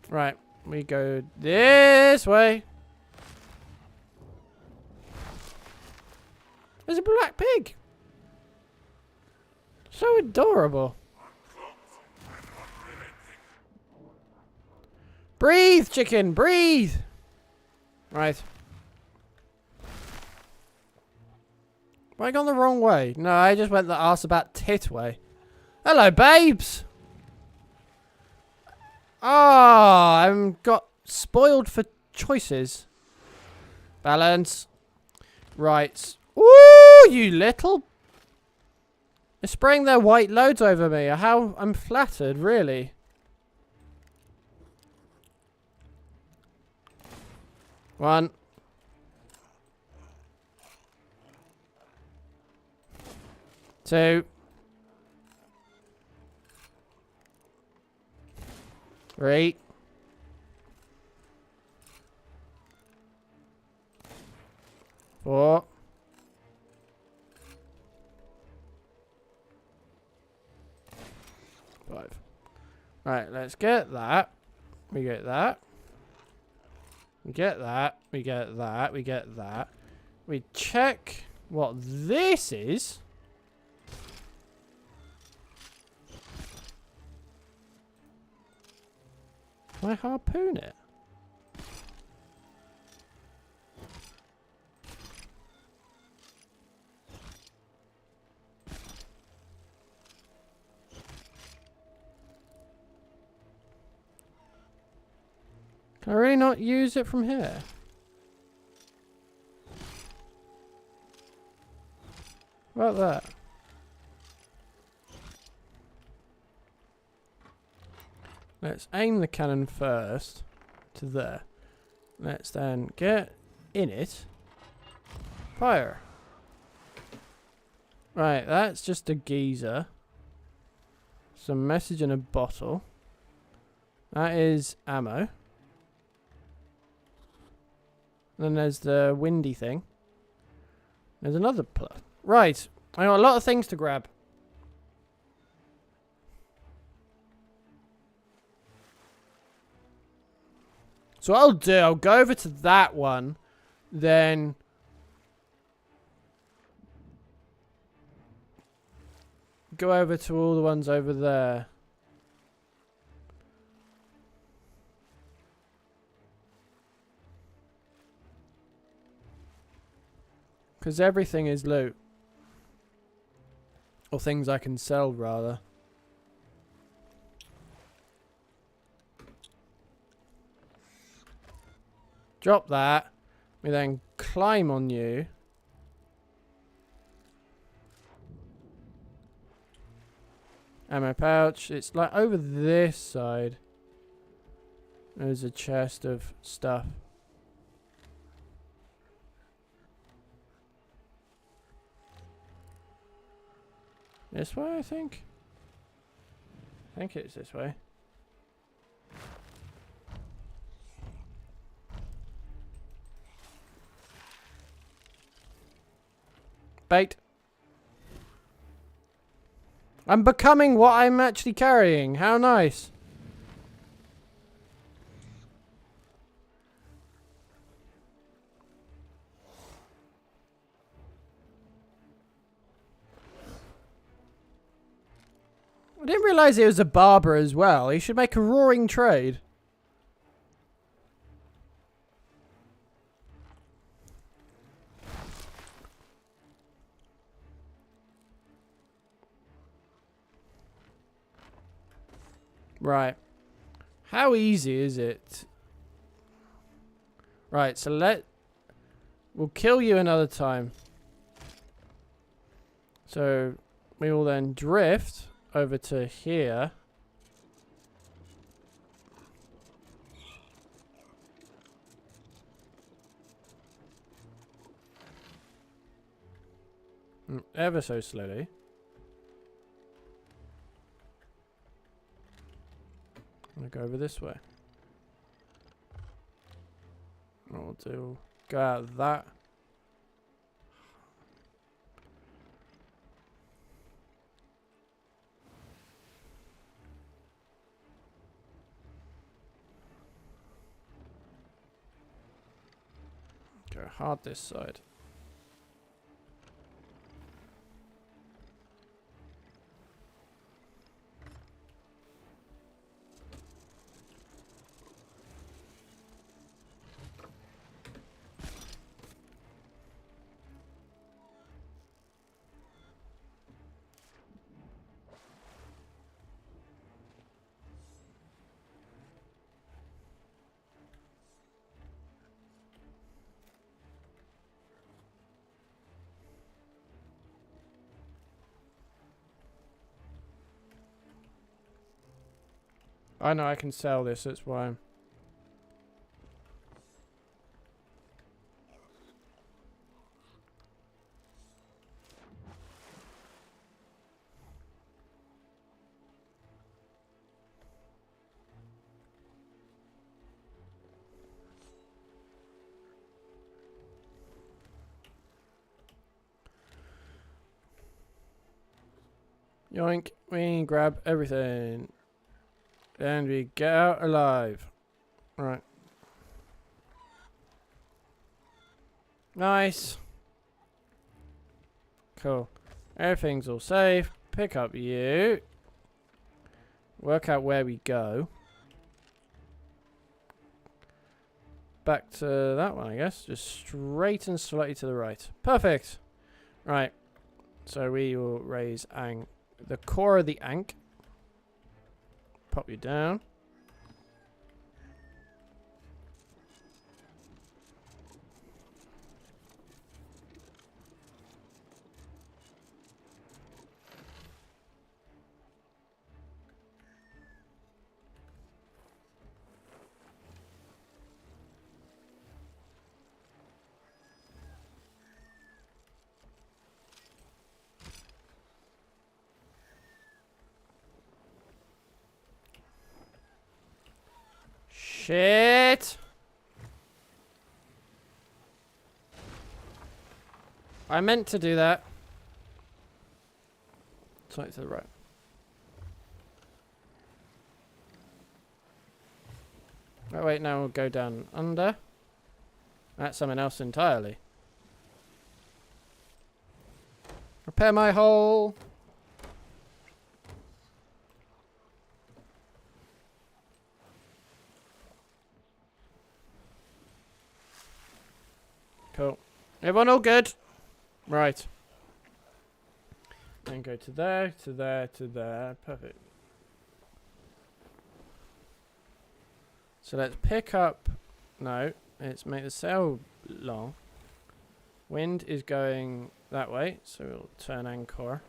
Right, we go this way. There's a black pig. So adorable. Breathe, chicken, breathe. Right. Have I gone the wrong way? No, I just went the arse about tit way. Hello, babes. Ah, I'm got spoiled for choices. Balance. Right. Ooh, you little... They're spraying their white loads over me. How I'm flattered, really. One. Two. Three. Four. Five. Right, let's get that. We get that. We get that. We get that. We get that. We check what this is. Can I harpoon it? Can I really not use it from here? What about that? Let's aim the cannon first to there. Let's then get in it. Fire. Right, that's just a geezer. Some message in a bottle. That is ammo. Then there's the windy thing. There's another plus. Right, I got a lot of things to grab. So what I'll do, I'll go over to that one, then go over to all the ones over there. Because everything is loot. Or things I can sell, rather. Drop that. We then climb on you. Ammo pouch. It's like over this side. There's a chest of stuff. This way, I think. I think it's this way. Bait. I'm becoming what I'm actually carrying. How nice. I didn't realise he was a barber as well. He should make a roaring trade. Right. How easy is it? Right, so we'll kill you another time. So we will then drift over to here. Ever so slowly. I'm gonna go over this way. We'll do go out that. Go hard this side. I know I can sell this, that's why I'm... Yoink, we grab everything. And we get out alive. Right. Nice. Cool. Everything's all safe. Pick up you. Work out where we go. Back to that one, I guess. Just straight and slightly to the right. Perfect. Right. So we will raise the core of the Ankh. Pop you down. Shit! I meant to do that. Slightly to the right. Oh wait, now we'll go down under. That's something else entirely. Repair my hole! Cool. Everyone all good? Right. Then go to there, to there, to there. Perfect. So let's pick up... No, let's make the sail long. Wind is going that way, so we'll turn anchor.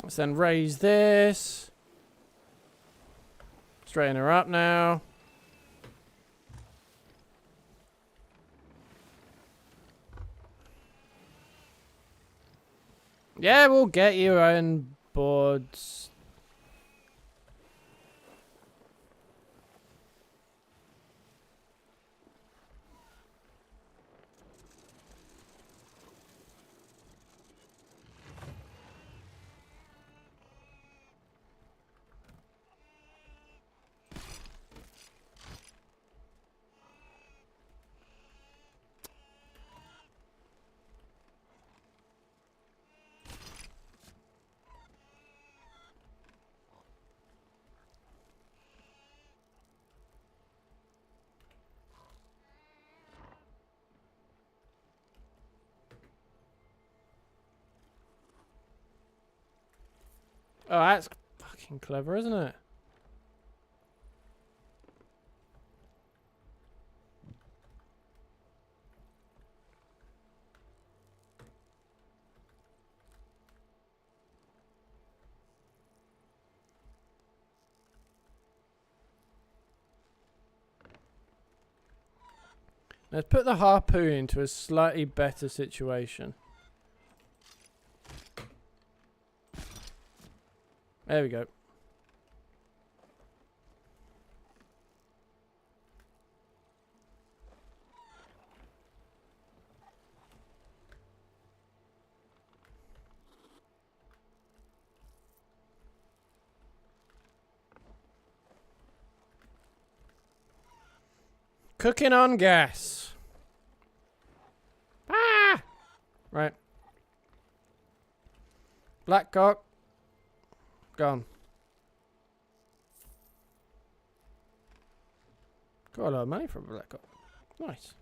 Let's then raise this. Straighten her up now. Yeah, we'll get you on boards. Oh, that's fucking clever, isn't it? Let's put the harpoon into a slightly better situation. There we go. Cooking on gas. Ah! Right. Blackcock. Gone. Got a lot of money from Blackcock. Nice.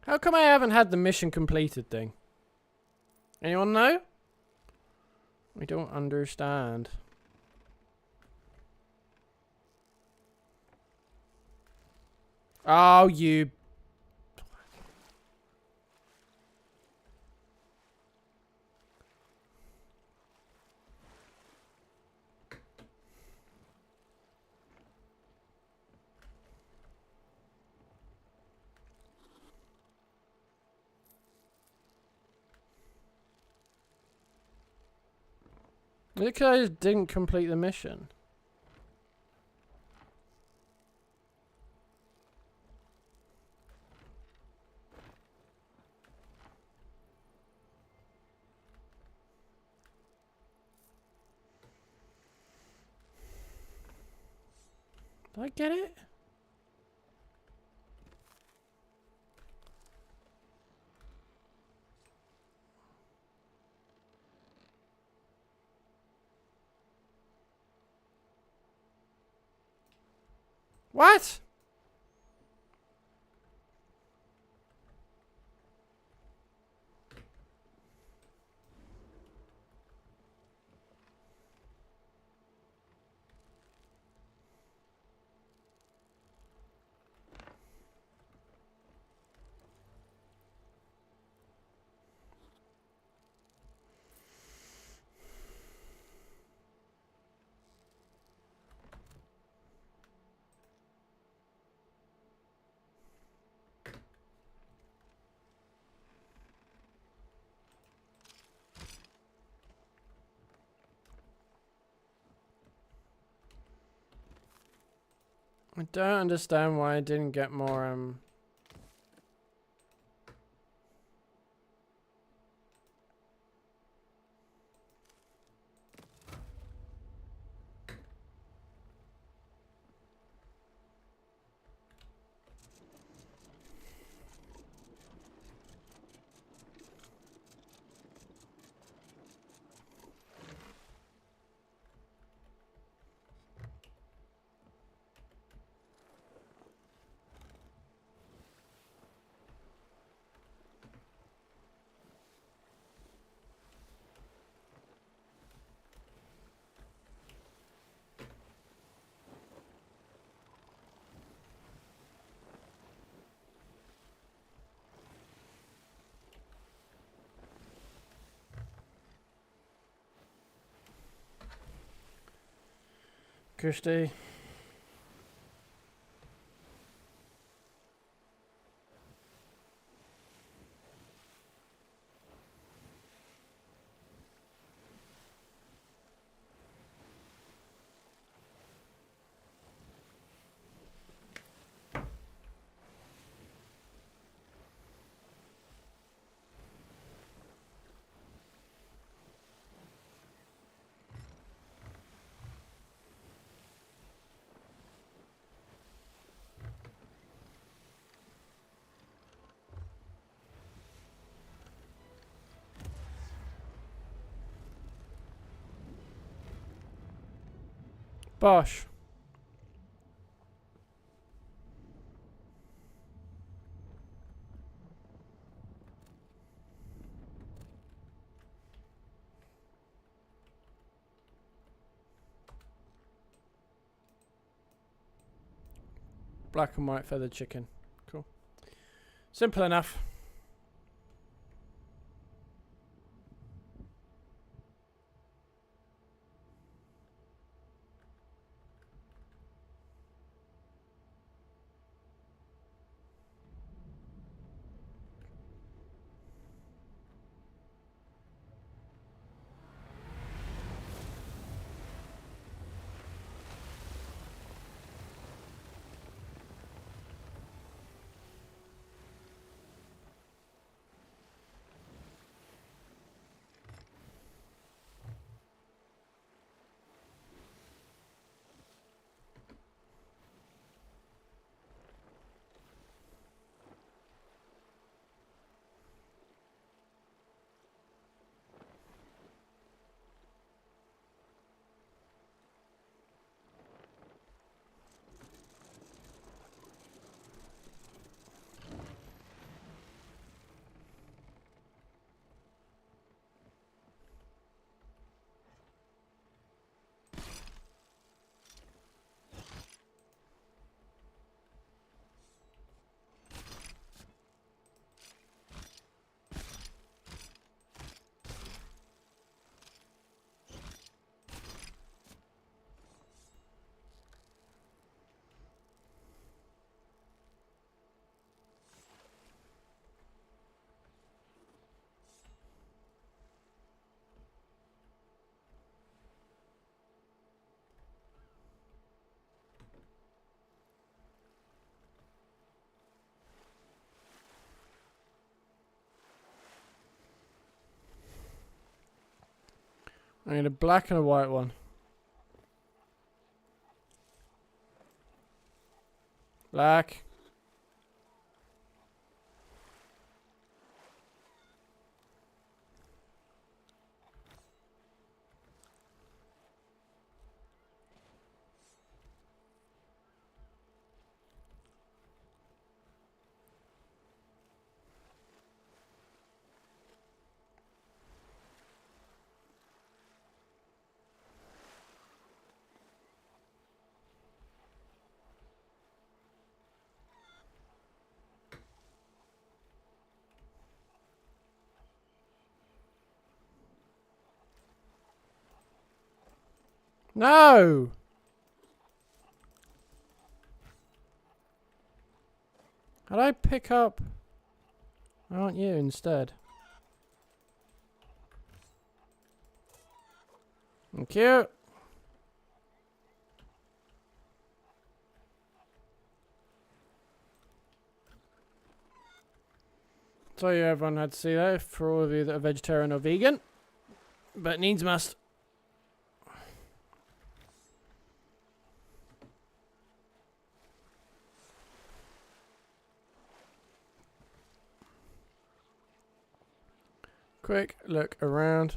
How come I haven't had the mission completed thing? Anyone know? We don't understand. Oh, you... Look, I just didn't complete the mission. Did I get it? What? I don't understand why I didn't get more, Christy. Bosh. Black and white feathered chicken. Cool. Simple enough. I need a black and a white one. Black. No! How'd I pick up? Why aren't you instead? Thank you. Sorry everyone had to see that, for all of you that are vegetarian or vegan. But needs must. Quick look around.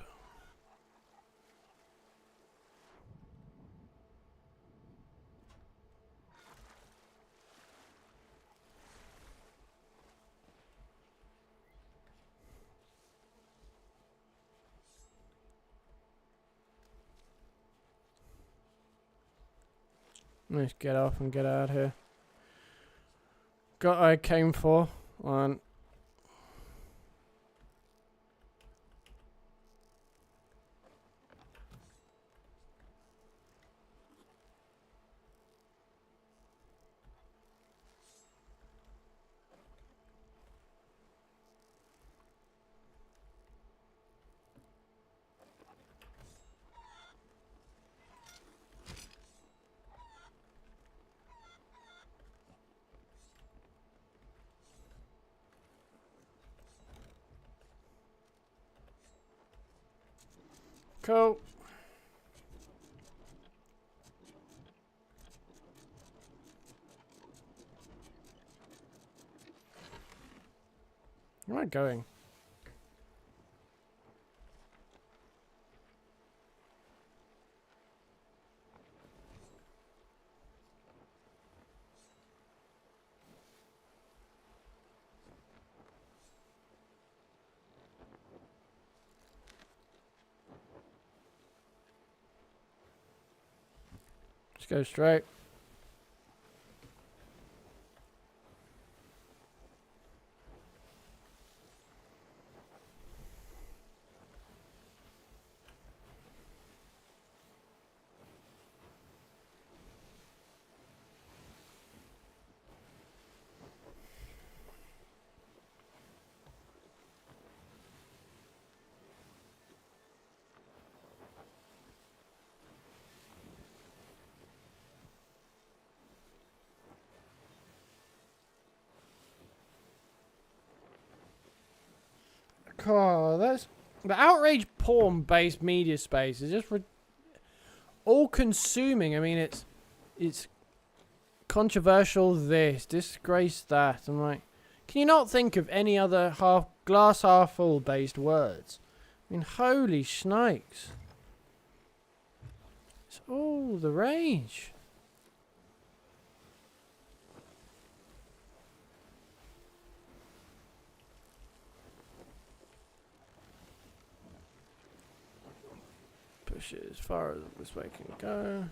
Let's get off and get out of here. Got what I came for. One. Cool. Where am I going? Let's go straight. Oh, that's the outrage porn-based media space is just all-consuming. I mean, it's controversial. This disgrace that. I'm like, can you not think of any other glass half full based words? I mean, holy snakes! It's all the rage. Push it as far as this way can go.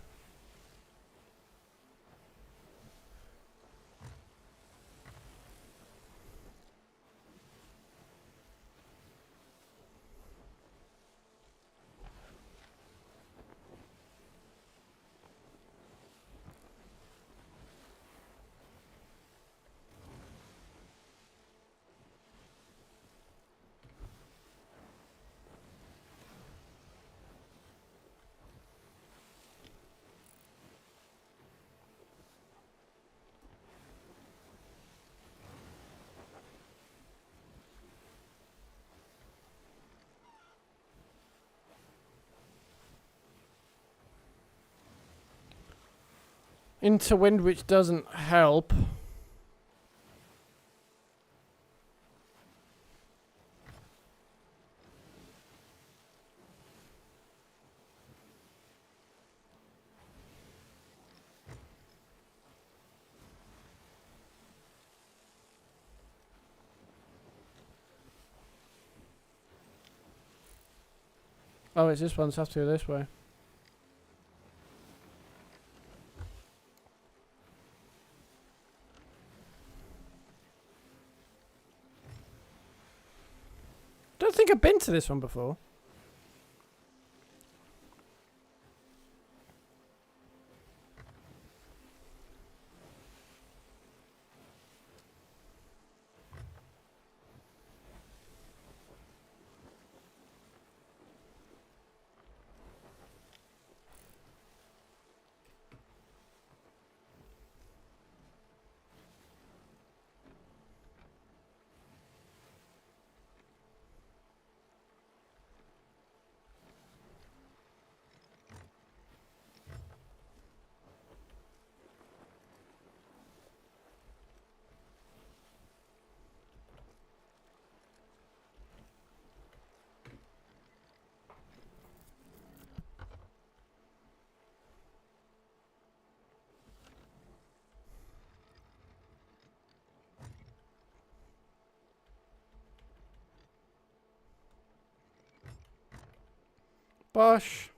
Into wind, which doesn't help. Oh, it's this one, so I have to go this way. Don't think I've been to this one before. Bosh.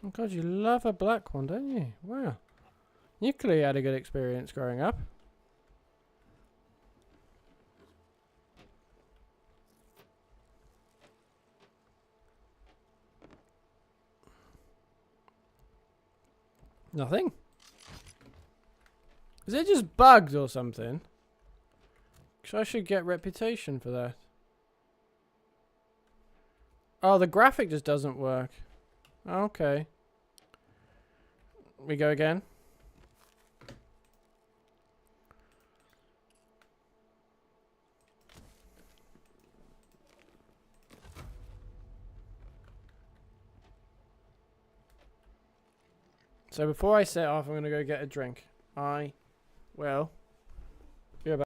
Oh God, you love a black one, don't you? Wow. You clearly had a good experience growing up. Nothing. Is it just bugged or something? Because I should get reputation for that. Oh, the graphic just doesn't work. Okay. We go again. So before I set off, I'm going to go get a drink. I will be about.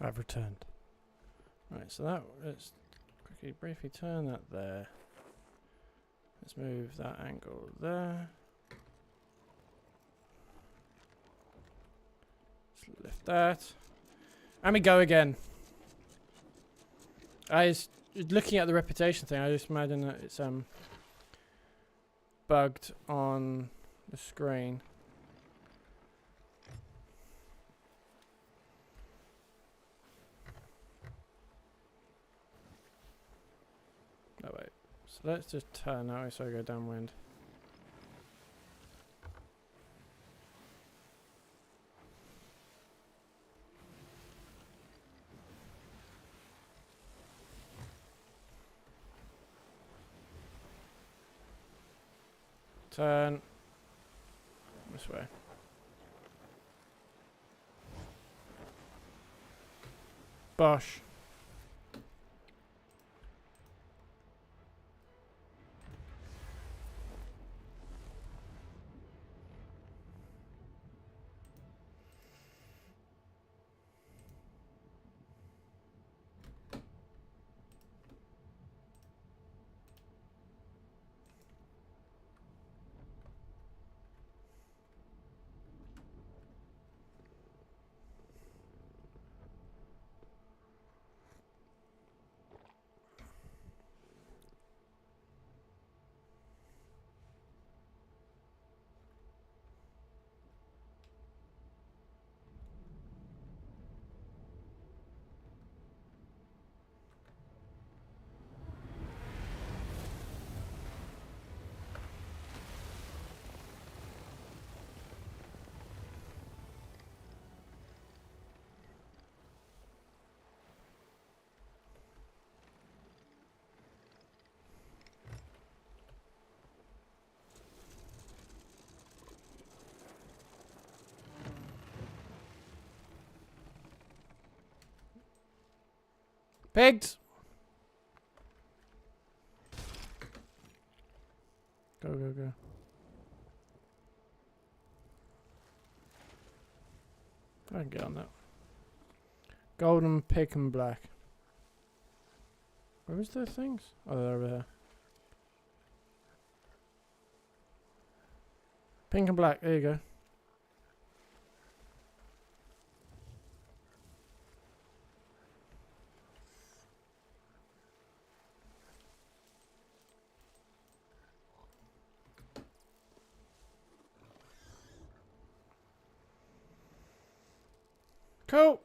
I've returned. Right, so that let's quickly briefly turn that there. Let's move that angle there. Let's lift that. And we go again. Looking at the reputation thing, I just imagine that it's bugged on the screen. Oh wait. So let's just turn that way so I go downwind. Turn this way. Bosh. Pigs! Go, go, go. I can get on that. Golden, pig and black. Where is the things? Oh, they're over there. Pink and black, there you go. Cool.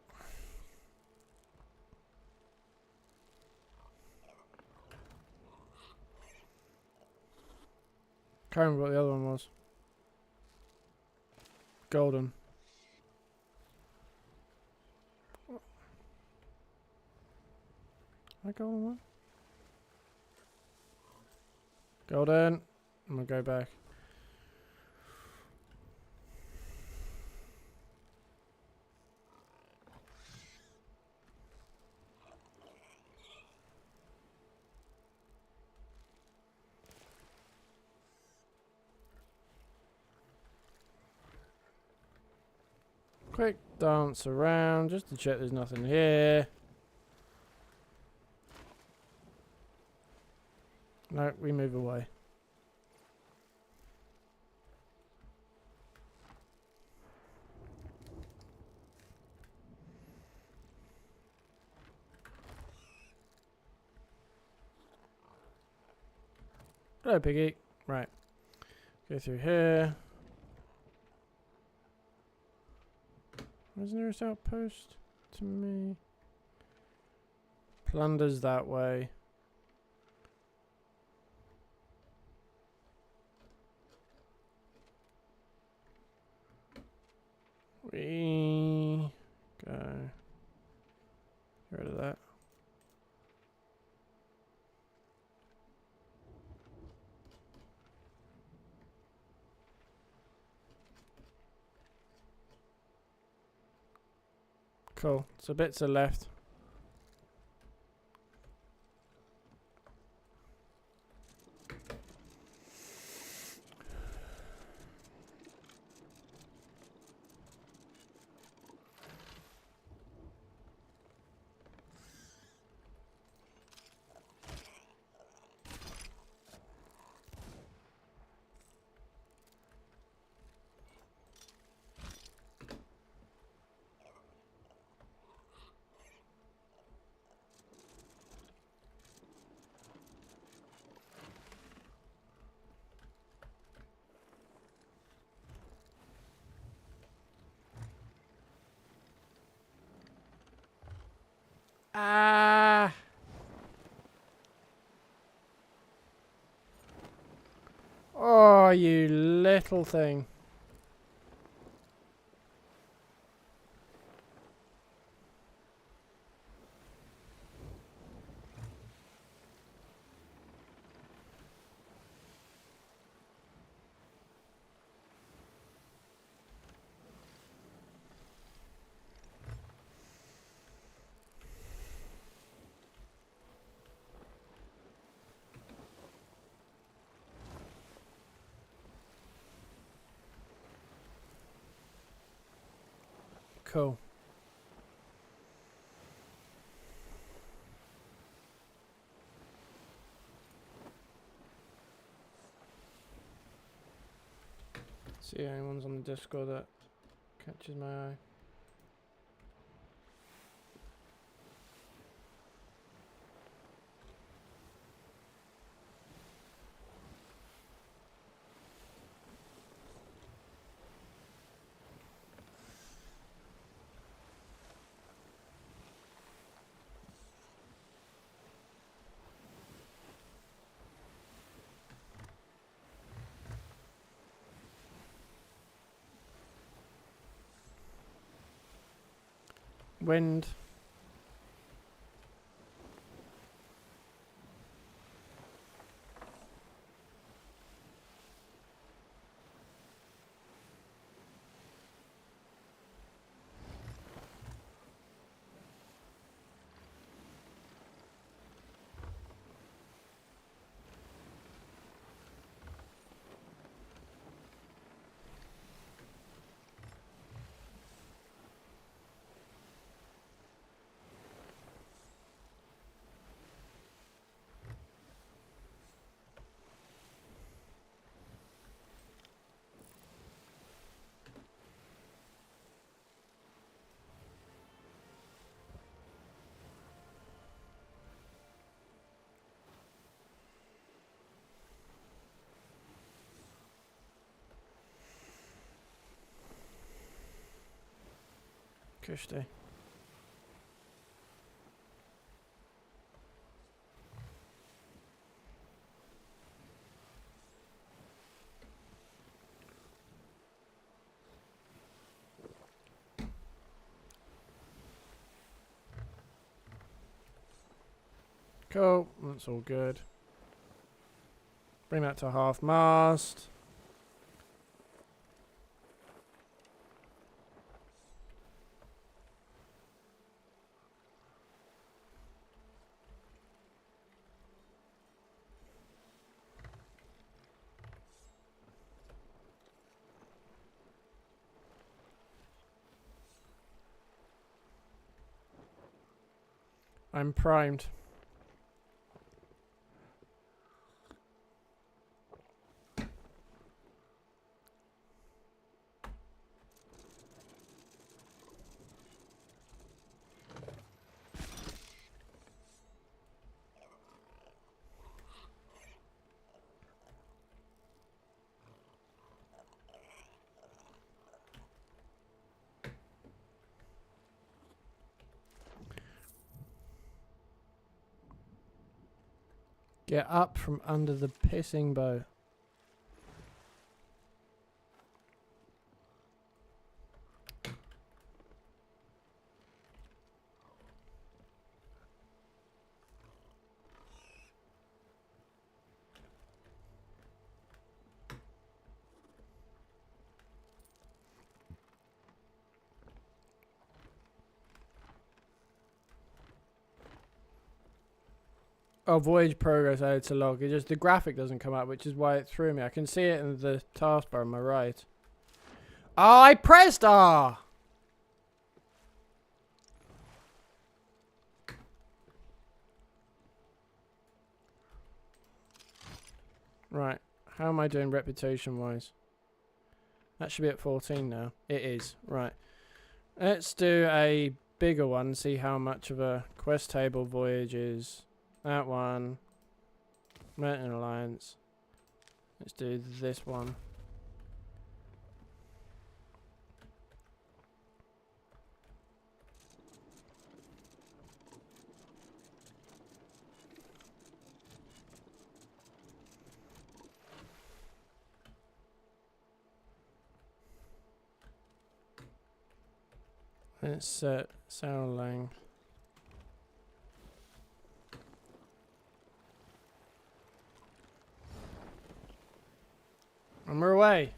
Can't remember what the other one was. Golden. I golden one? Golden. I'm gonna go back. Quick dance around just to check there's nothing here. No, we move away. Hello, piggy. Right. Go through here. Where's the nearest outpost to me? Plunder's that way. We go. Get rid of that. Cool. So bits are left. Ah! Oh, you little thing. Cool. See if anyone's on the Discord that catches my eye. Wind. Kushti. Cool. That's all good. Bring that to half mast. I'm primed. Get up from under the pissing boat. Oh, voyage progress added to log. It just, the graphic doesn't come up, which is why it threw me. I can see it in the taskbar on my right. Oh, I pressed R! Right. How am I doing reputation-wise? That should be at 14 now. It is. Right. Let's do a bigger one, see how much of a quest table voyage is. That one. Merton Alliance. Let's do this one. It's Sarah Lang. And we're away.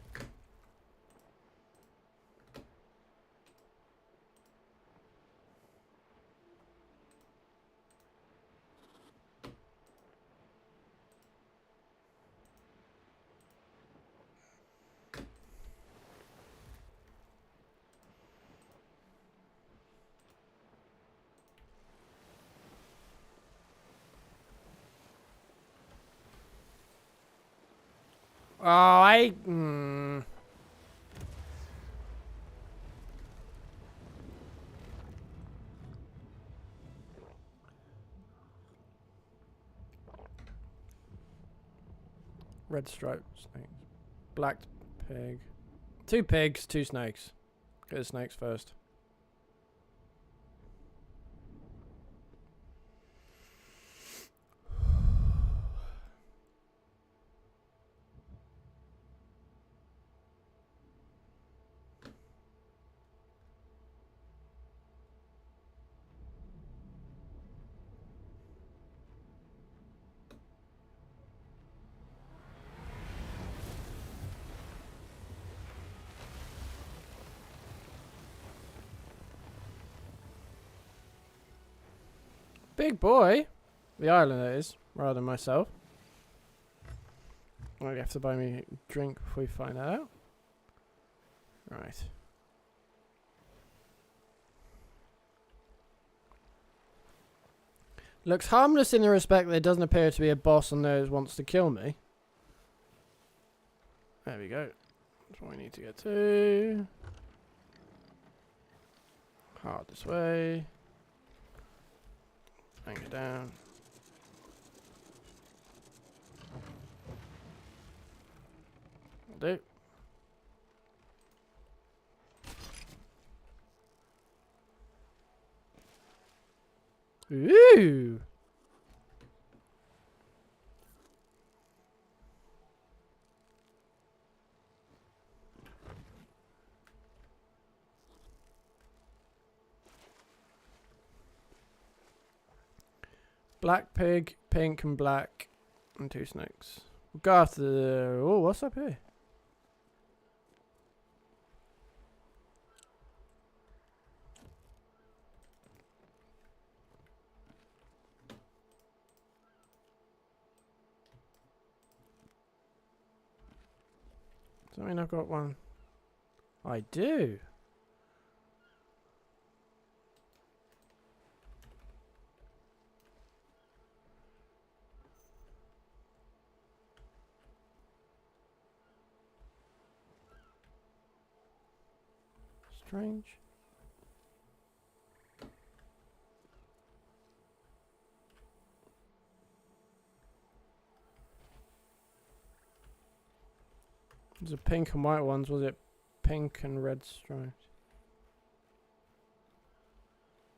Oh, Red stripe snakes. Black pig. 2 pigs, 2 snakes. Get the snakes first. Big boy. The island, that is, rather than myself. Oh, you have to buy me a drink before we find that out. Right. Looks harmless in the respect that it doesn't appear to be a boss and knows wants to kill me. There we go. That's what we need to get to. Hard this way. Anchor down. Will do. Ooh! Black pig, pink and black, and 2 snakes. We'll go after the... Oh, what's up here? Does that mean I've got one? I do. Strange. There's a pink and white ones. Was it pink and red striped?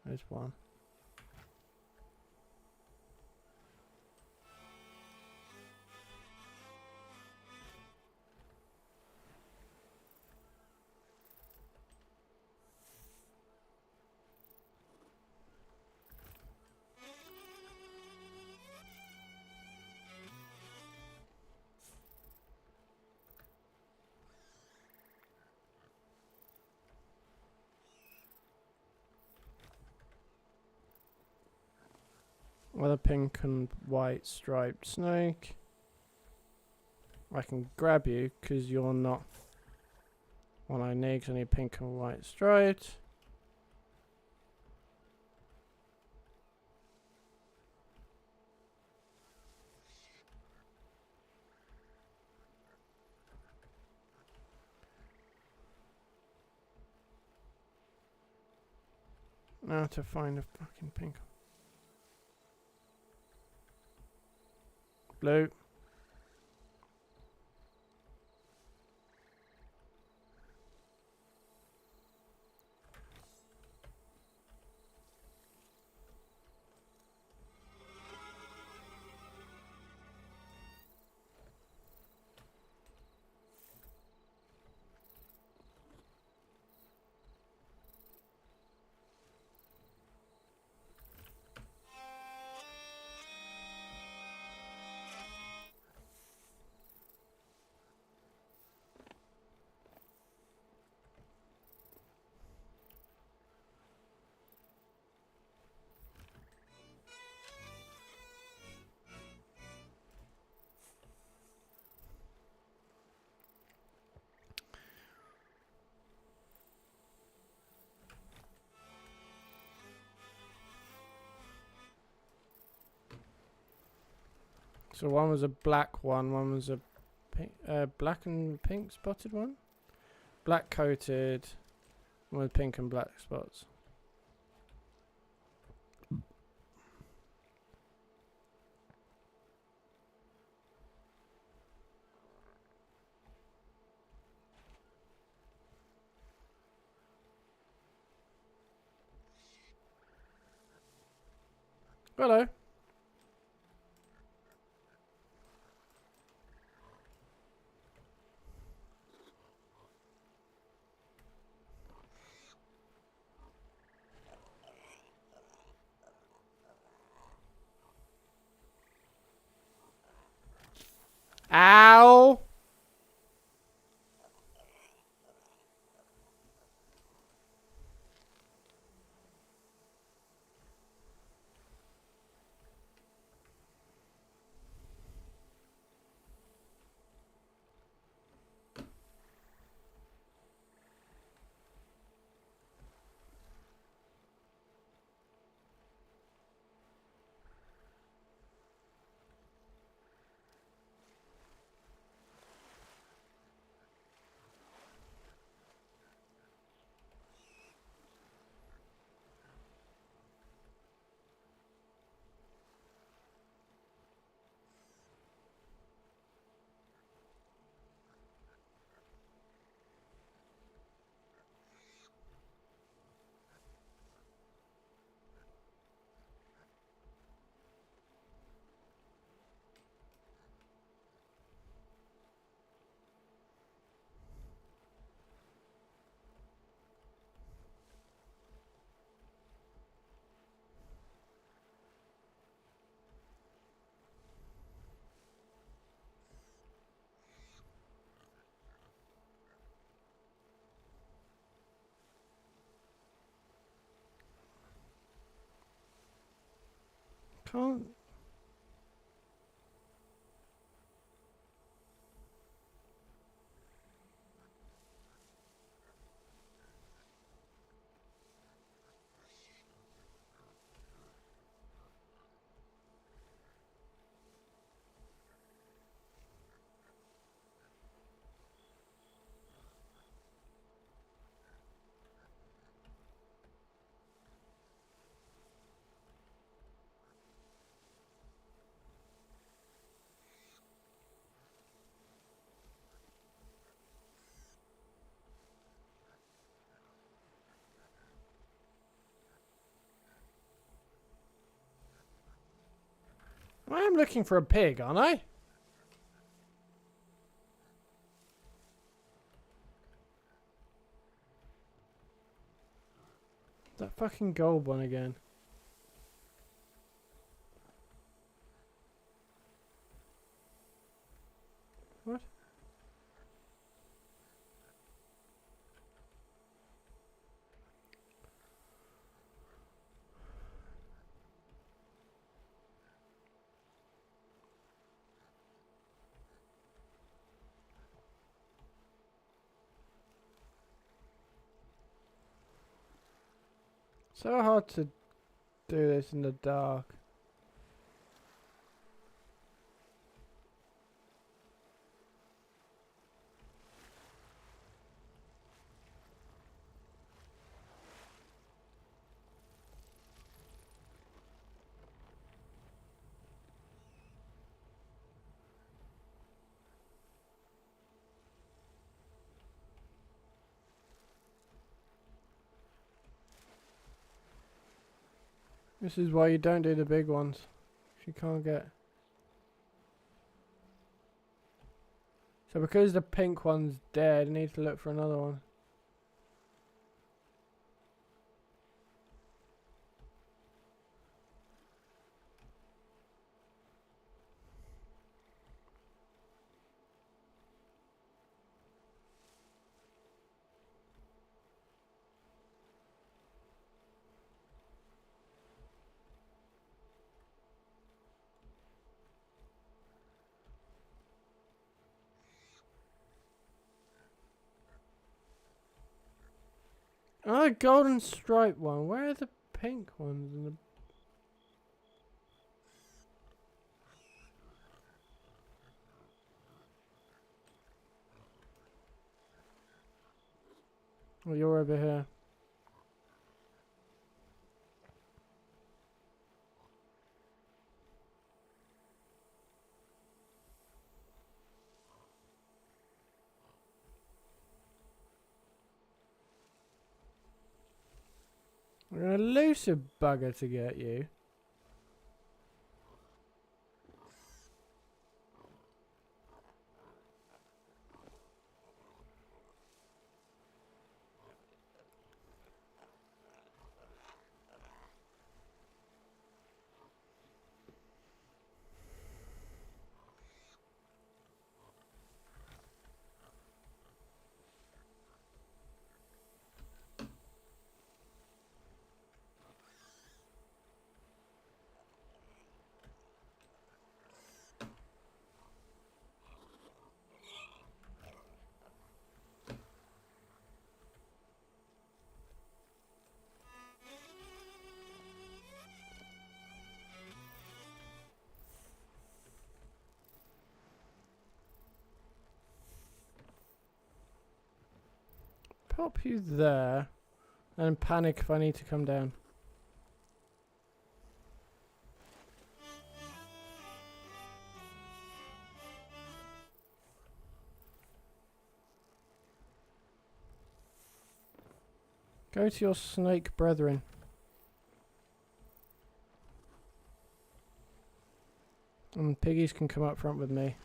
There's one. With a pink and white striped snake. I can grab you because you're not one I need, 'cause I need pink and white striped. Now to find a fucking pink. Blue. So one was a black one was a pink, black and pink spotted one. Black coated, one with pink and black spots. Hello. Ow! Can't. I am looking for a pig, aren't I? That fucking gold one again. What? So hard to do this in the dark. This is why you don't do the big ones. You can't get. So because the pink one's dead, I need to look for another one. Another golden stripe one. Where are the pink ones? Well, you're over here. We're an elusive bugger to get you. Pop you there and panic if I need to come down. Go to your snake brethren. And piggies can come up front with me.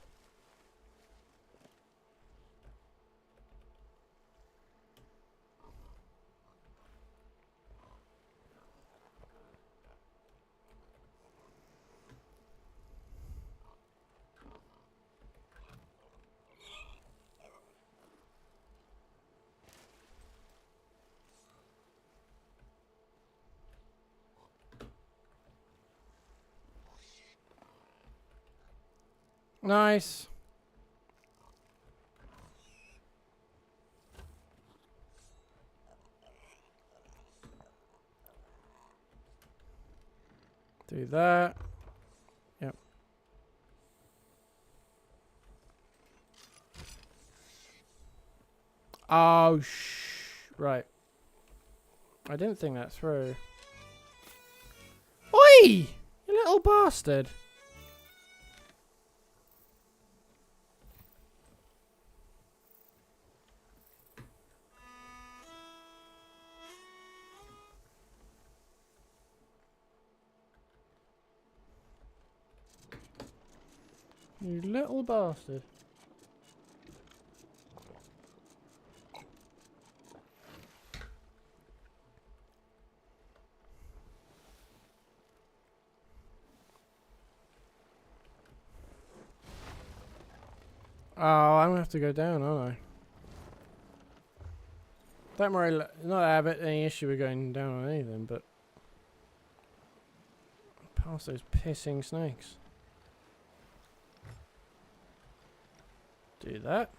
Nice. Do that. Yep. Oh, right. I didn't think that through. Oi! You little bastard. You little bastard. Oh, I'm gonna have to go down, aren't I? Don't worry, not that I have any issue with going down on anything, but past those pissing snakes. Do that.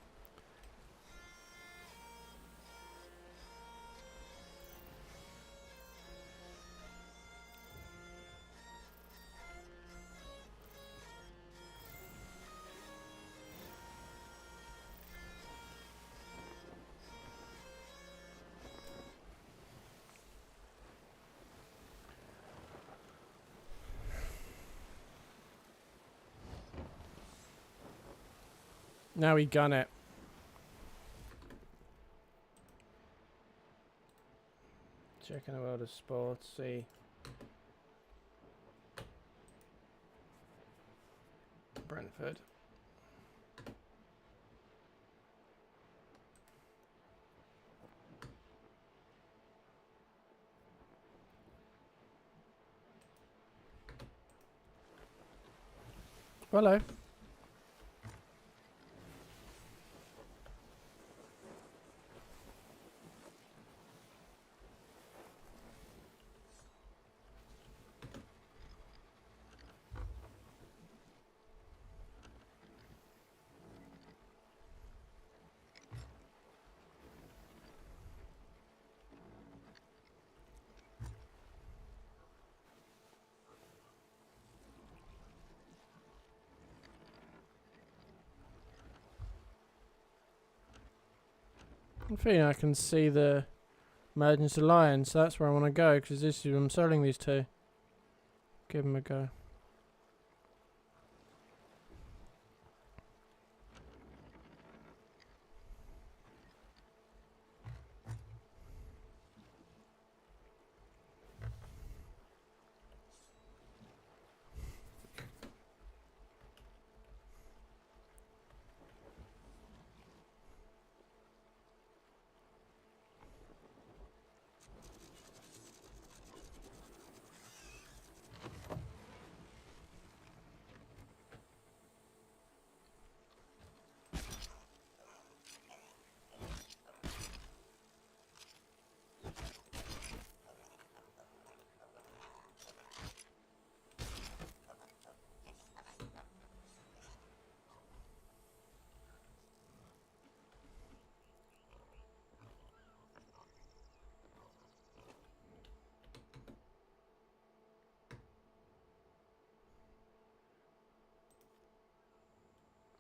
Now we gun it. Checking the world of sports, see. Brentford. Hello. I'm feeling I can see the Emergency Alliance. That's where I want to go because I'm selling these two. Give them a go.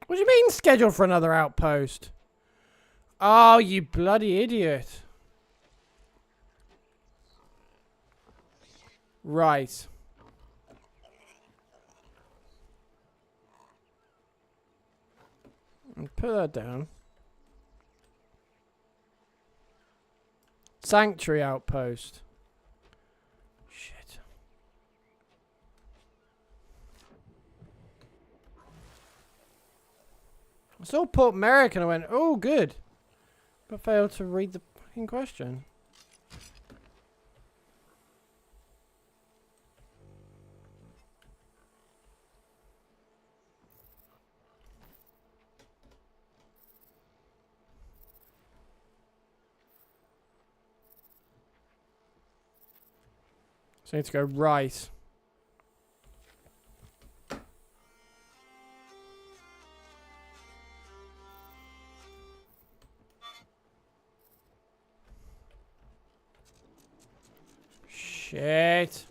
What do you mean scheduled for another outpost? Oh, you bloody idiot. Right. Put that down. Sanctuary outpost. Shit. I saw Port Merrick and I went, oh, good. But failed to read the fucking question. So I need to go right. Shit.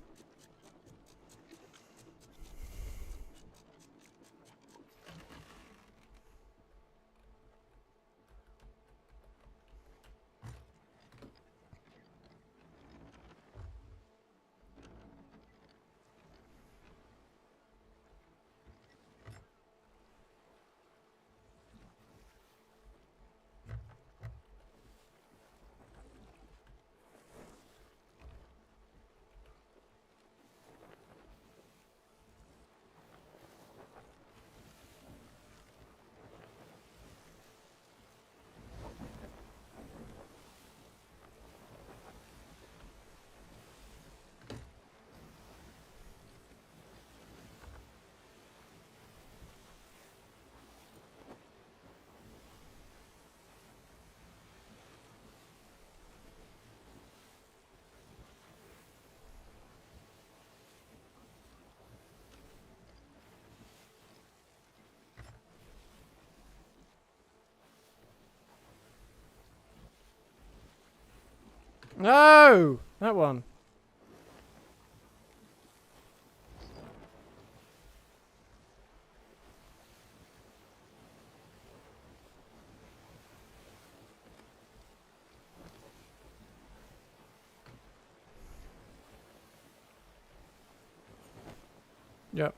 No! That one. Yep.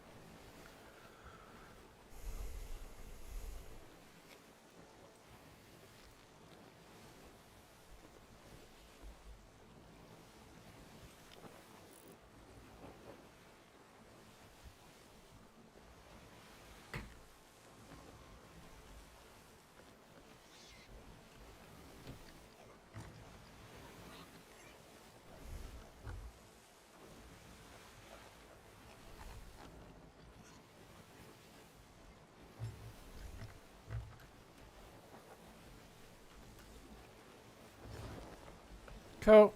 Cool.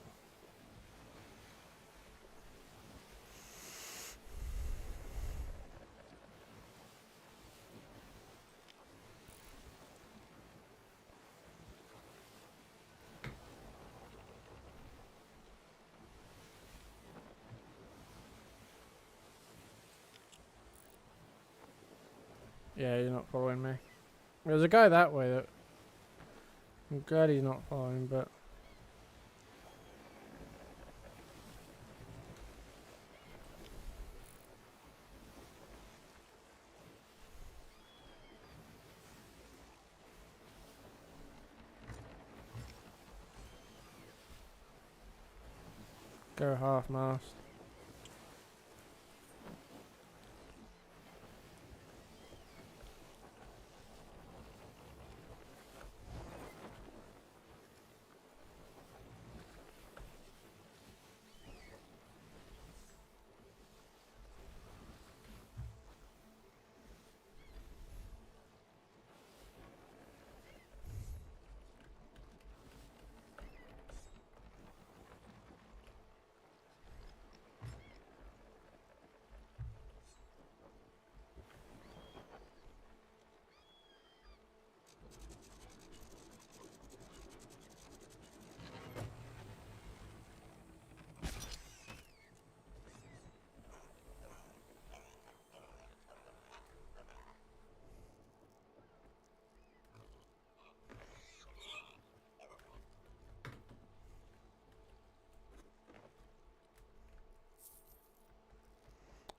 Yeah, you're not following me. There's a guy that way that I'm glad he's not following, but go half mast.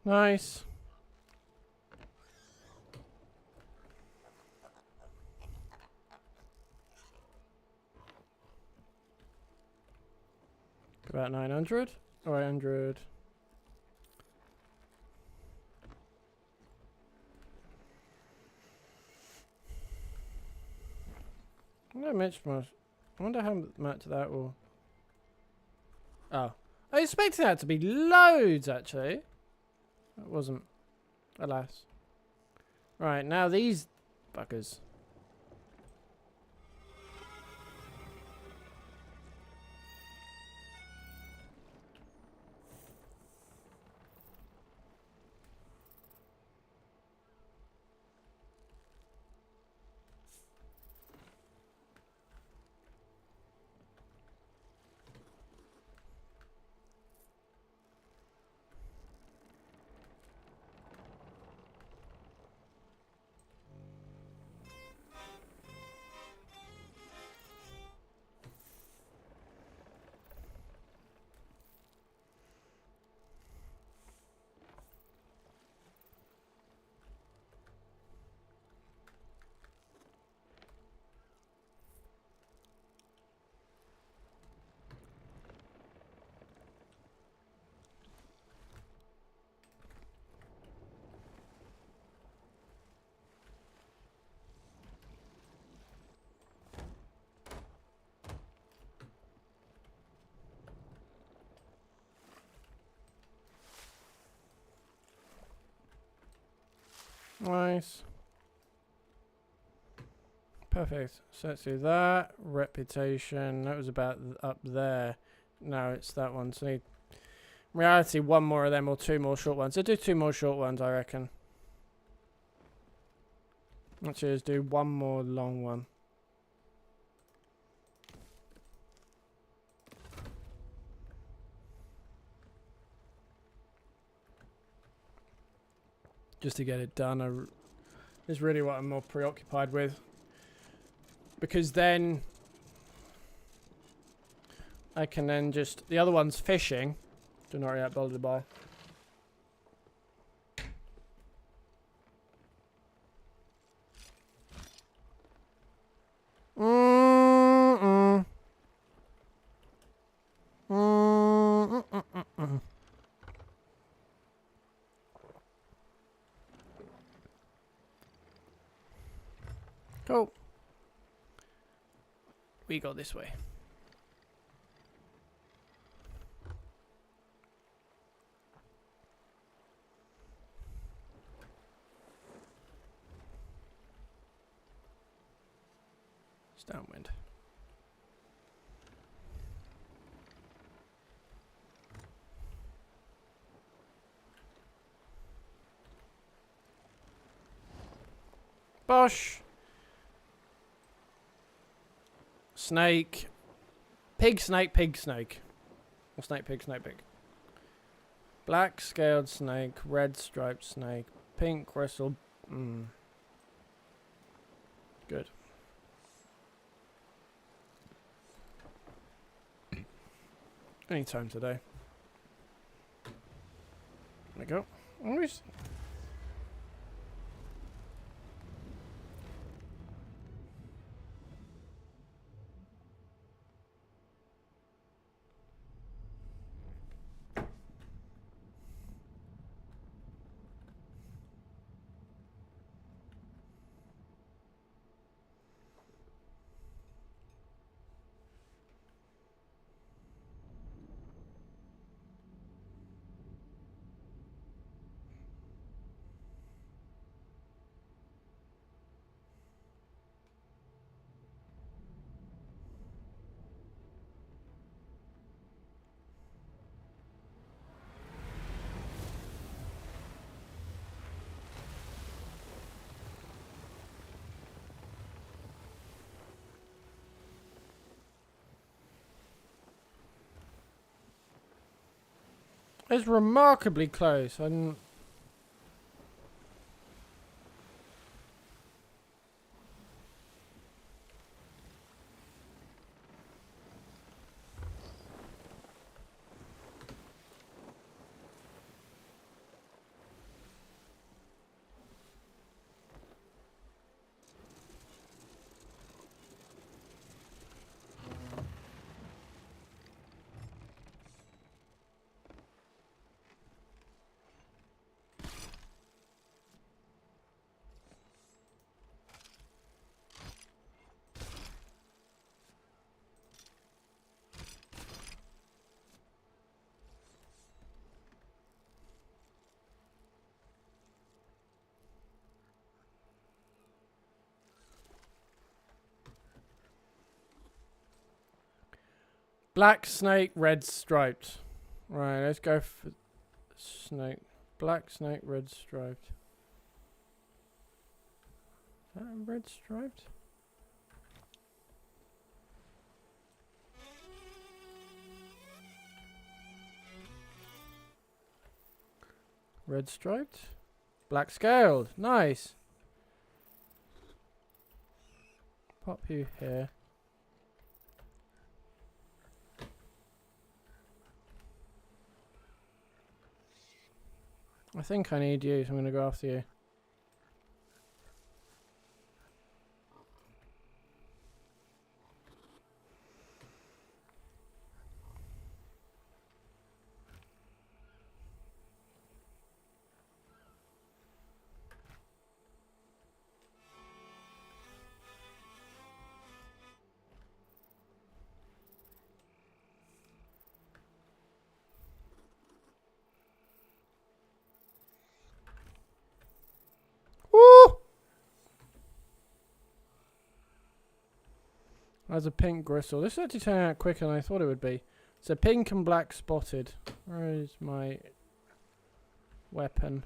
Nice. About 900 or 800. I wonder how much that will. Oh, I expected that to be loads actually. It wasn't, alas. Right, now these buggers. Nice. Perfect. So let's do that. Reputation. That was about up there. No, it's that one. So need, in reality, one more of them or two more short ones. I'll do two more short ones, I reckon. Actually, let's do one more long one. Just to get it done. Is really what I'm more preoccupied with. Because then I can then just... The other one's fishing. Do not really that bothered by. Cool. We go this way. It's downwind. Bosh. Snake. Pig, snake, pig, snake. Or snake, pig, snake, pig. Black scaled snake, red striped snake, pink bristle. Good. Anytime today. There we go. Always. It's remarkably close. I'm... Black snake, red striped. Right, let's go for snake. Black snake, red striped. Is that red striped? Red striped. Black scaled. Nice. Pop you here. I think I need you, so I'm going to go after you. Woo! There's a pink gristle. This is actually turning out quicker than I thought it would be. It's a pink and black spotted. Where is my weapon?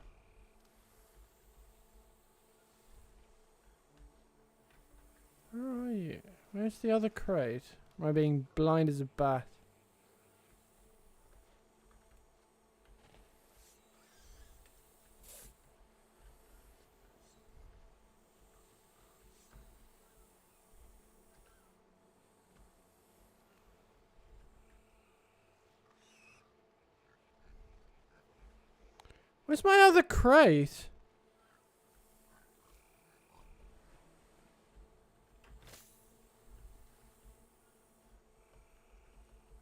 Where are you? Where's the other crate? Am I being blind as a bat? Where's my other crate?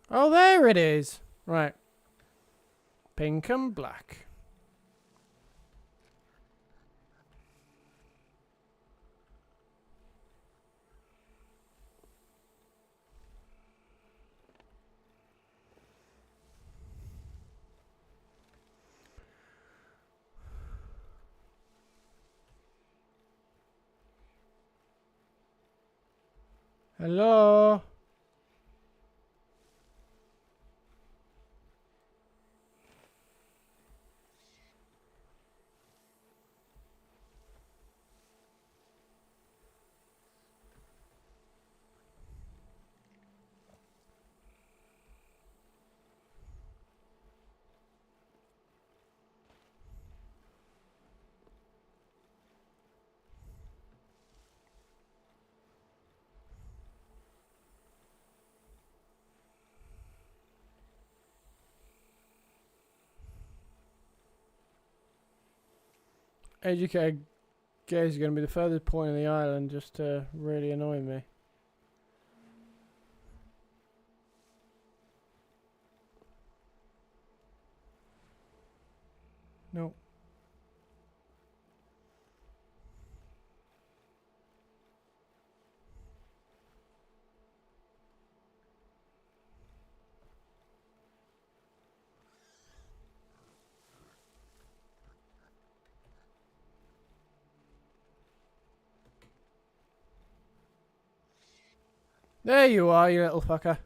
Oh, there it is. Right. Pink and black. Hello? Educated guys are going to be the furthest point in the island just to really annoy me. No. There you are, you little fucker.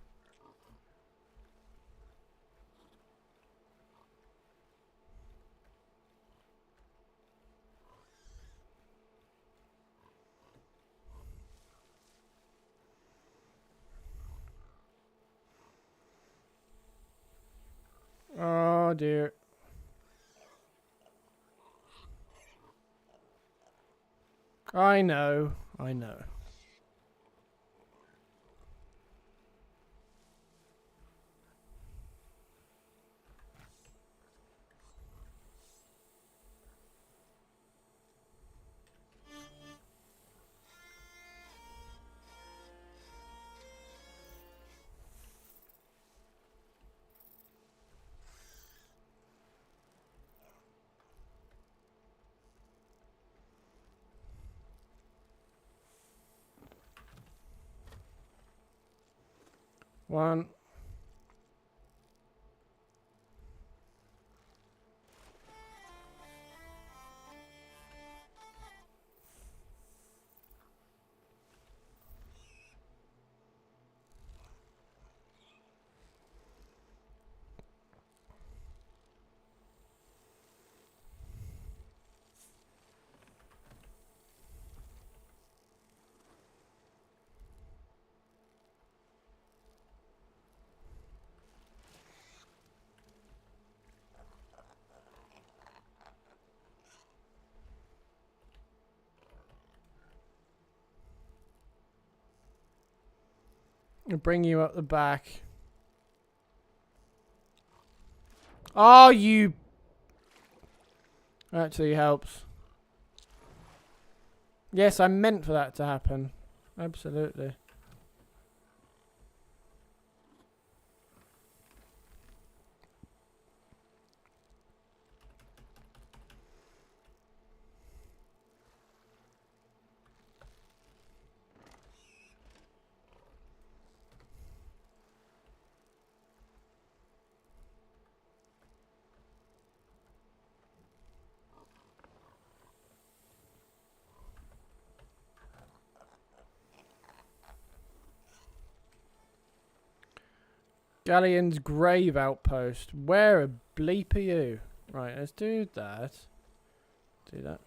Oh dear. I know. I know. One. I'll bring you up the back. Oh, you... Actually helps. Yes, I meant for that to happen. Absolutely. Galleon's Grave Outpost. Where a bleep are you? Right, let's do that. Do that.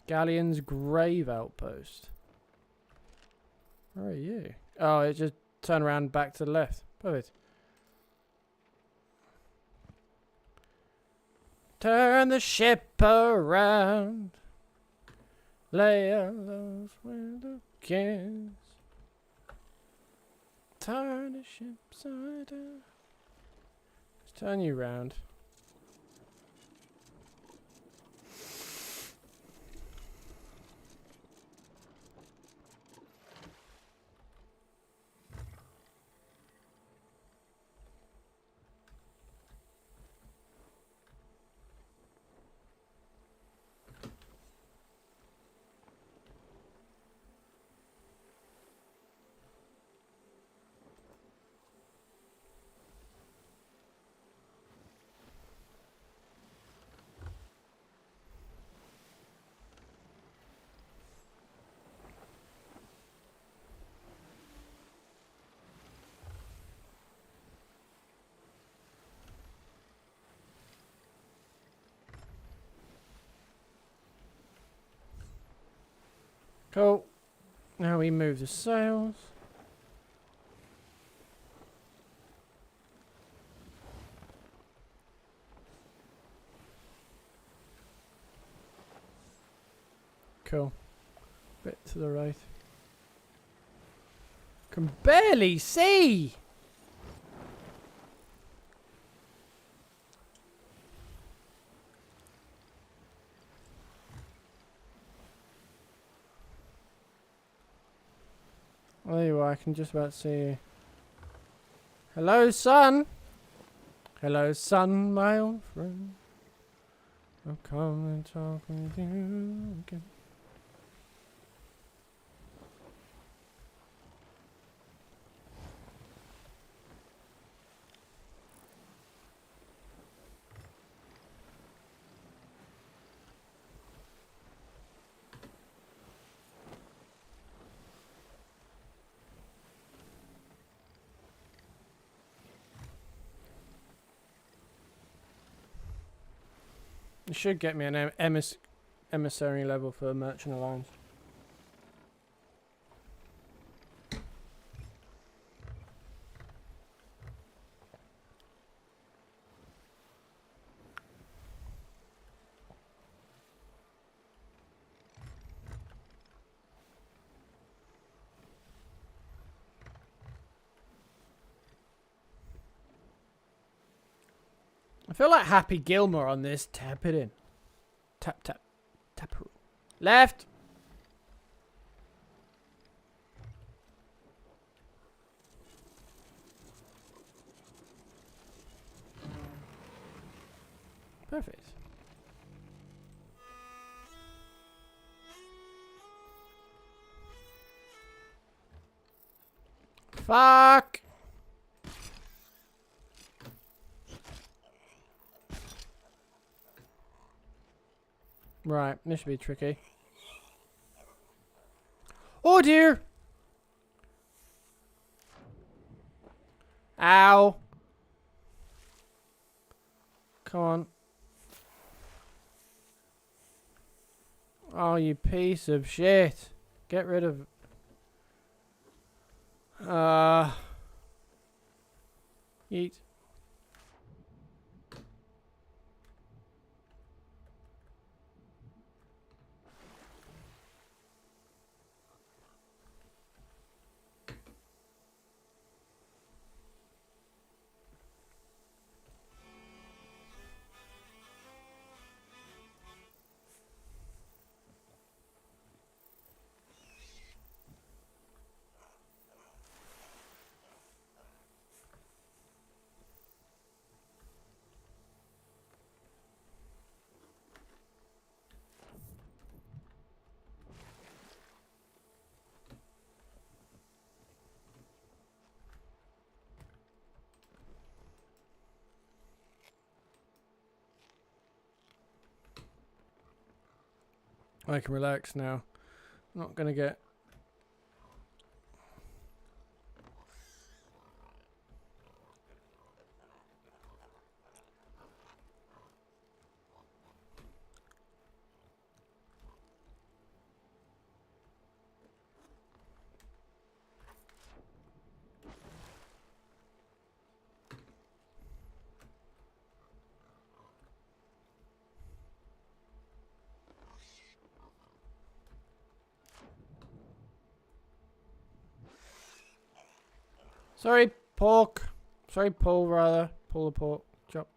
Galleon's Grave Outpost. Where are you? Oh, it just turned around back to the left. Perfect. Turn the ship around. Lay those window kiss. Turn the ship side down. Let's turn you round. Cool. Now we move the sails. Cool. Bit to the right. Can barely see! Well, there you are. I can just about see you. Hello, sun! Hello, sun, my old friend. I'll come and talk with you again. You should get me an emissary level for Merchant Alliance. feel like Happy Gilmore on this. Tap it in. Tap, tap, tap. Left. Perfect. Fuck. Right, this should be tricky. Oh dear. Ow. Come on. Oh, you piece of shit. Get rid of... Yeet. I can relax now. Not gonna get... Sorry, pork. Sorry, Paul, rather. Pull the pork. Chop.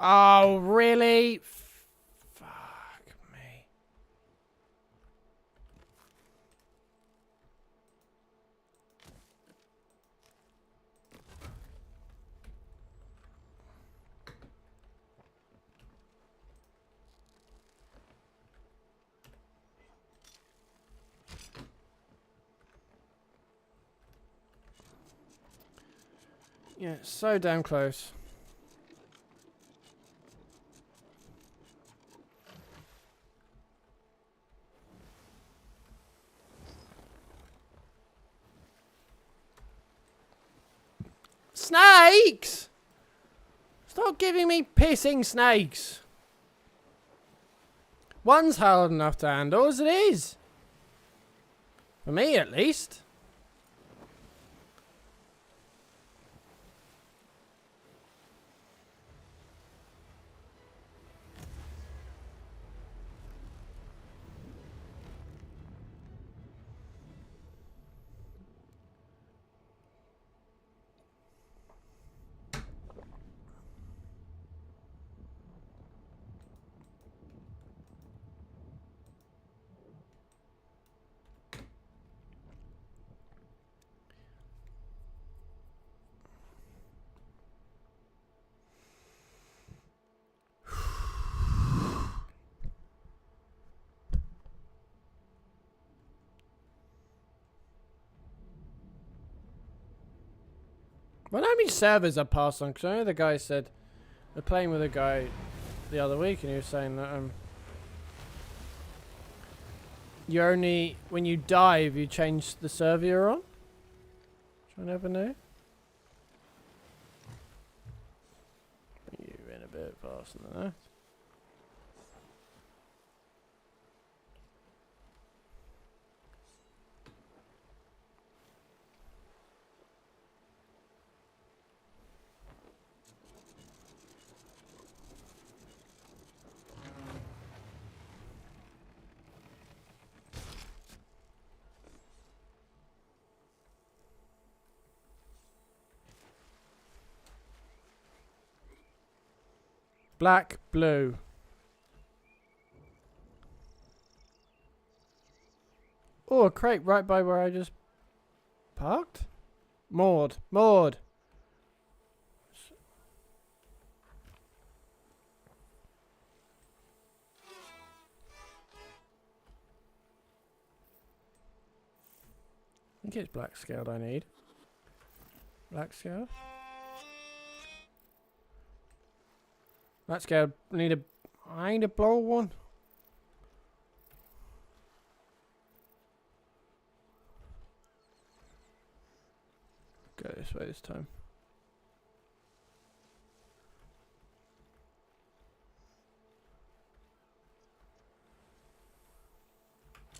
Oh, really? Fuck me. Yeah, so damn close. Snakes! Stop giving me pissing snakes. One's hard enough to handle as it is. For me, at least. Well, how many servers are passed on? Because I know the guy said they're playing with a guy the other week, and he was saying that you only when you dive you change the server you're on. Which I never knew. You went a bit faster than that. Black, blue. Oh, a crate right by where I just parked? Maud. Maud. I think it's black scaled I need. Black scaled. Black scaled. I need a blow one. Go this way this time.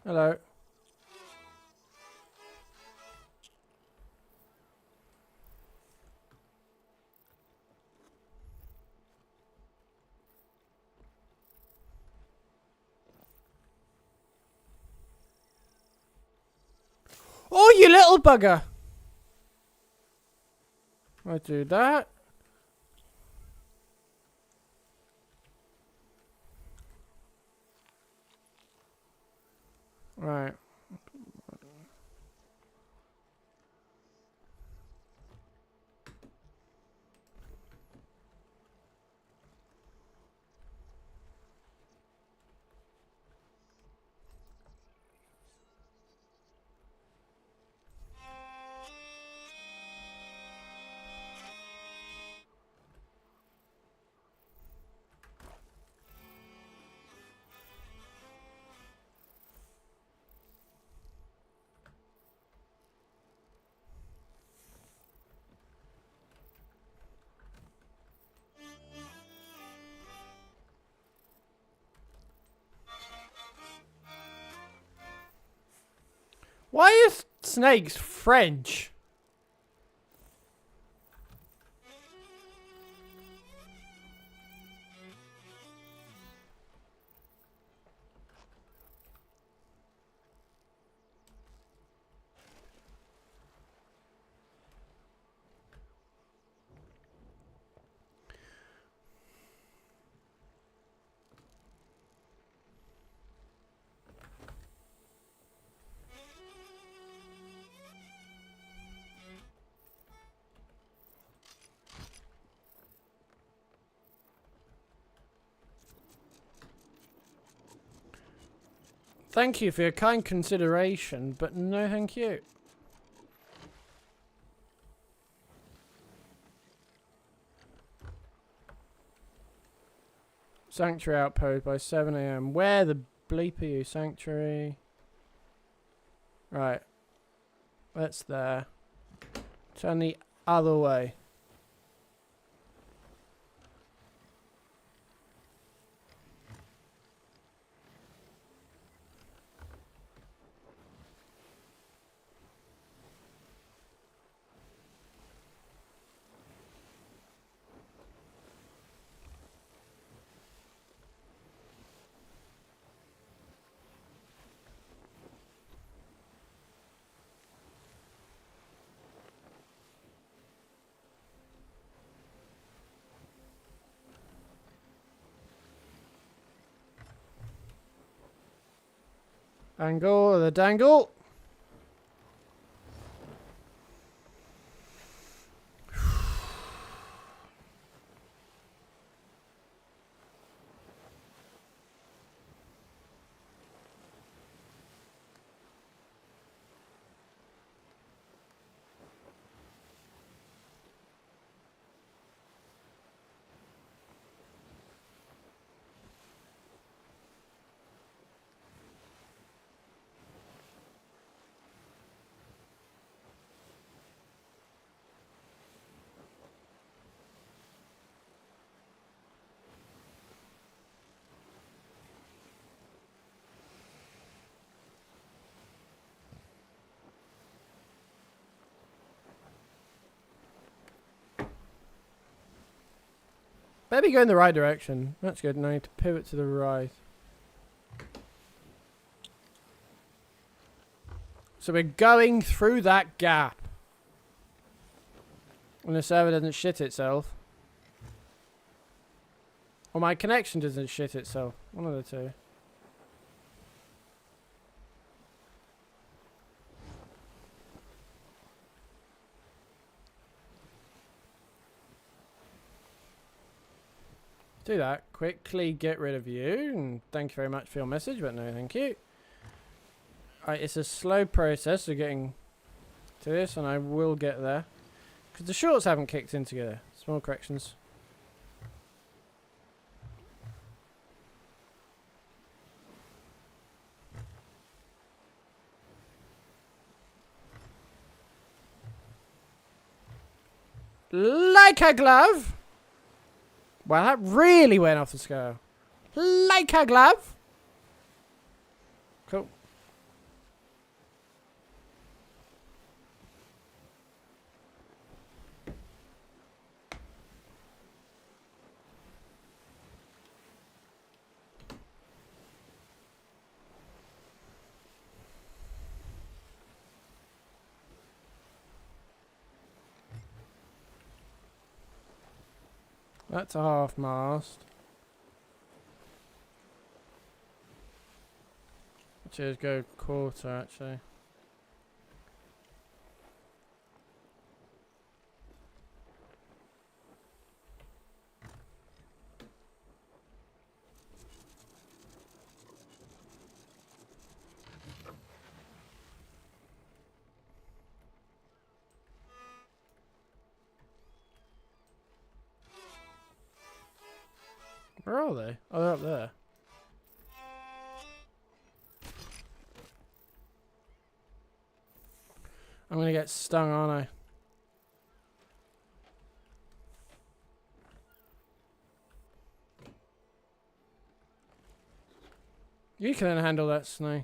Hello. Oh, you little bugger! I do that. Right. Why is snakes French? Thank you for your kind consideration, but no thank you. Sanctuary outpost by 7 AM. Where the bleep are you, Sanctuary? Right. That's there. Turn the other way. Angle, the dangle. Better be going the right direction. That's good. Now I need to pivot to the right. So we're going through that gap. And the server doesn't shit itself. Or my connection doesn't shit itself. One of the two. Do that. Quickly get rid of you. And thank you very much for your message, but no thank you. Alright, it's a slow process of getting to this, and I will get there. Because the shorts haven't kicked in together. Small corrections. Like a glove. Well, that really went off the scale. Like a glove. Cool. That's a half mast. Which is go quarter, actually. Where are they? Oh, they're up there. I'm gonna get stung, aren't I? You can handle that, Snake.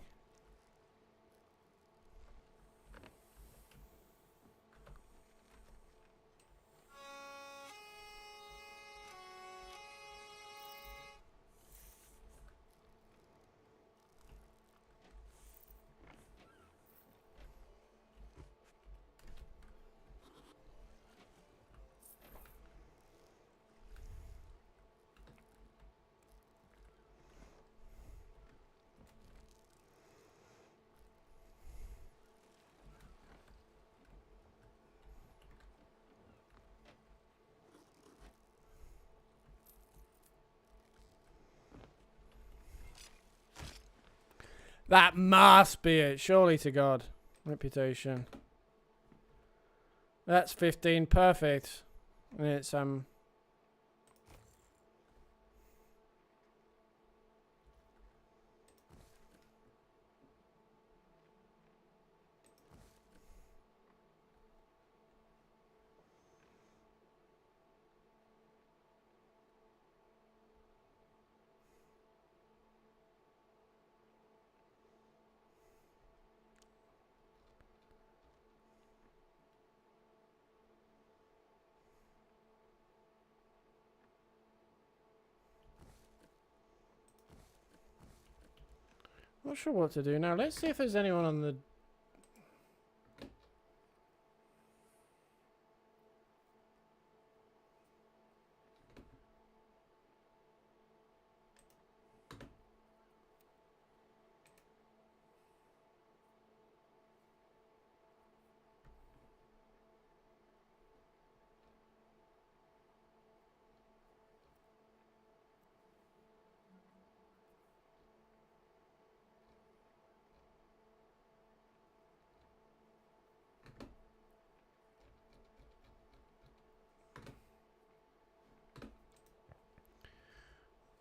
That must be it. Surely to God. Reputation. That's 15. Perfect. And it's, not sure what to do now. Let's see if there's anyone on the...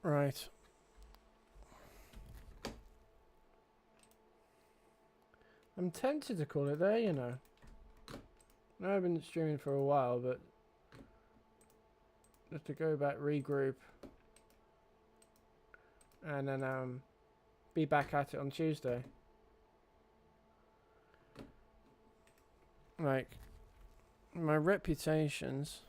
Right. I'm tempted to call it there, you know. I have been streaming for a while, but just to go back, regroup, and then be back at it on Tuesday. Like, my reputations.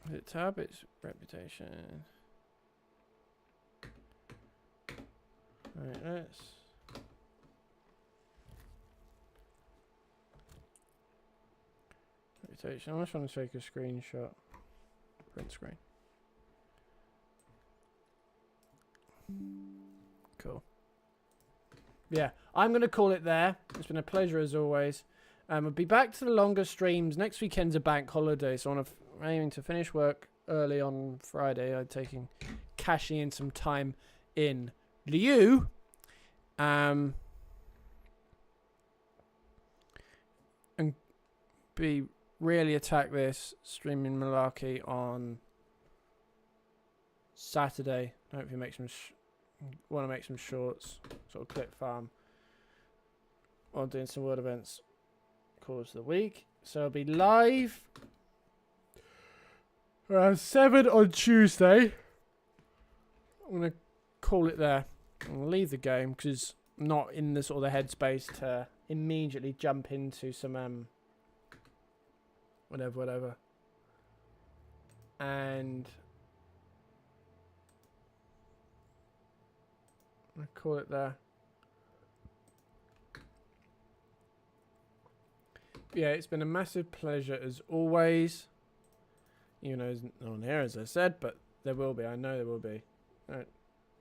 Is it tab? It's reputation. Right, let's... invitation. I just want to take a screenshot. Print screen. Cool. Yeah, I'm going to call it there. It's been a pleasure as always. We'll be back to the longer streams. Next weekend's a bank holiday, so I'm aiming to finish work early on Friday. I'm cashing in some time in Liu. And really attack this streaming malarkey on Saturday. Hopefully make some want to make some shorts, sort of clip farm, while doing some world events calls of the week. So I'll be live around 7 on Tuesday. I'm gonna call it there. I'm gonna leave the game because I'm not in the sort of the headspace to immediately jump into some whatever. And I'll call it there. Yeah, it's been a massive pleasure as always. Even though there's no one here, as I said, but there will be. I know there will be. Right.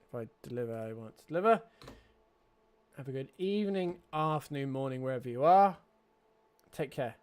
If I deliver, I want to deliver. Have a good evening, afternoon, morning, wherever you are. Take care.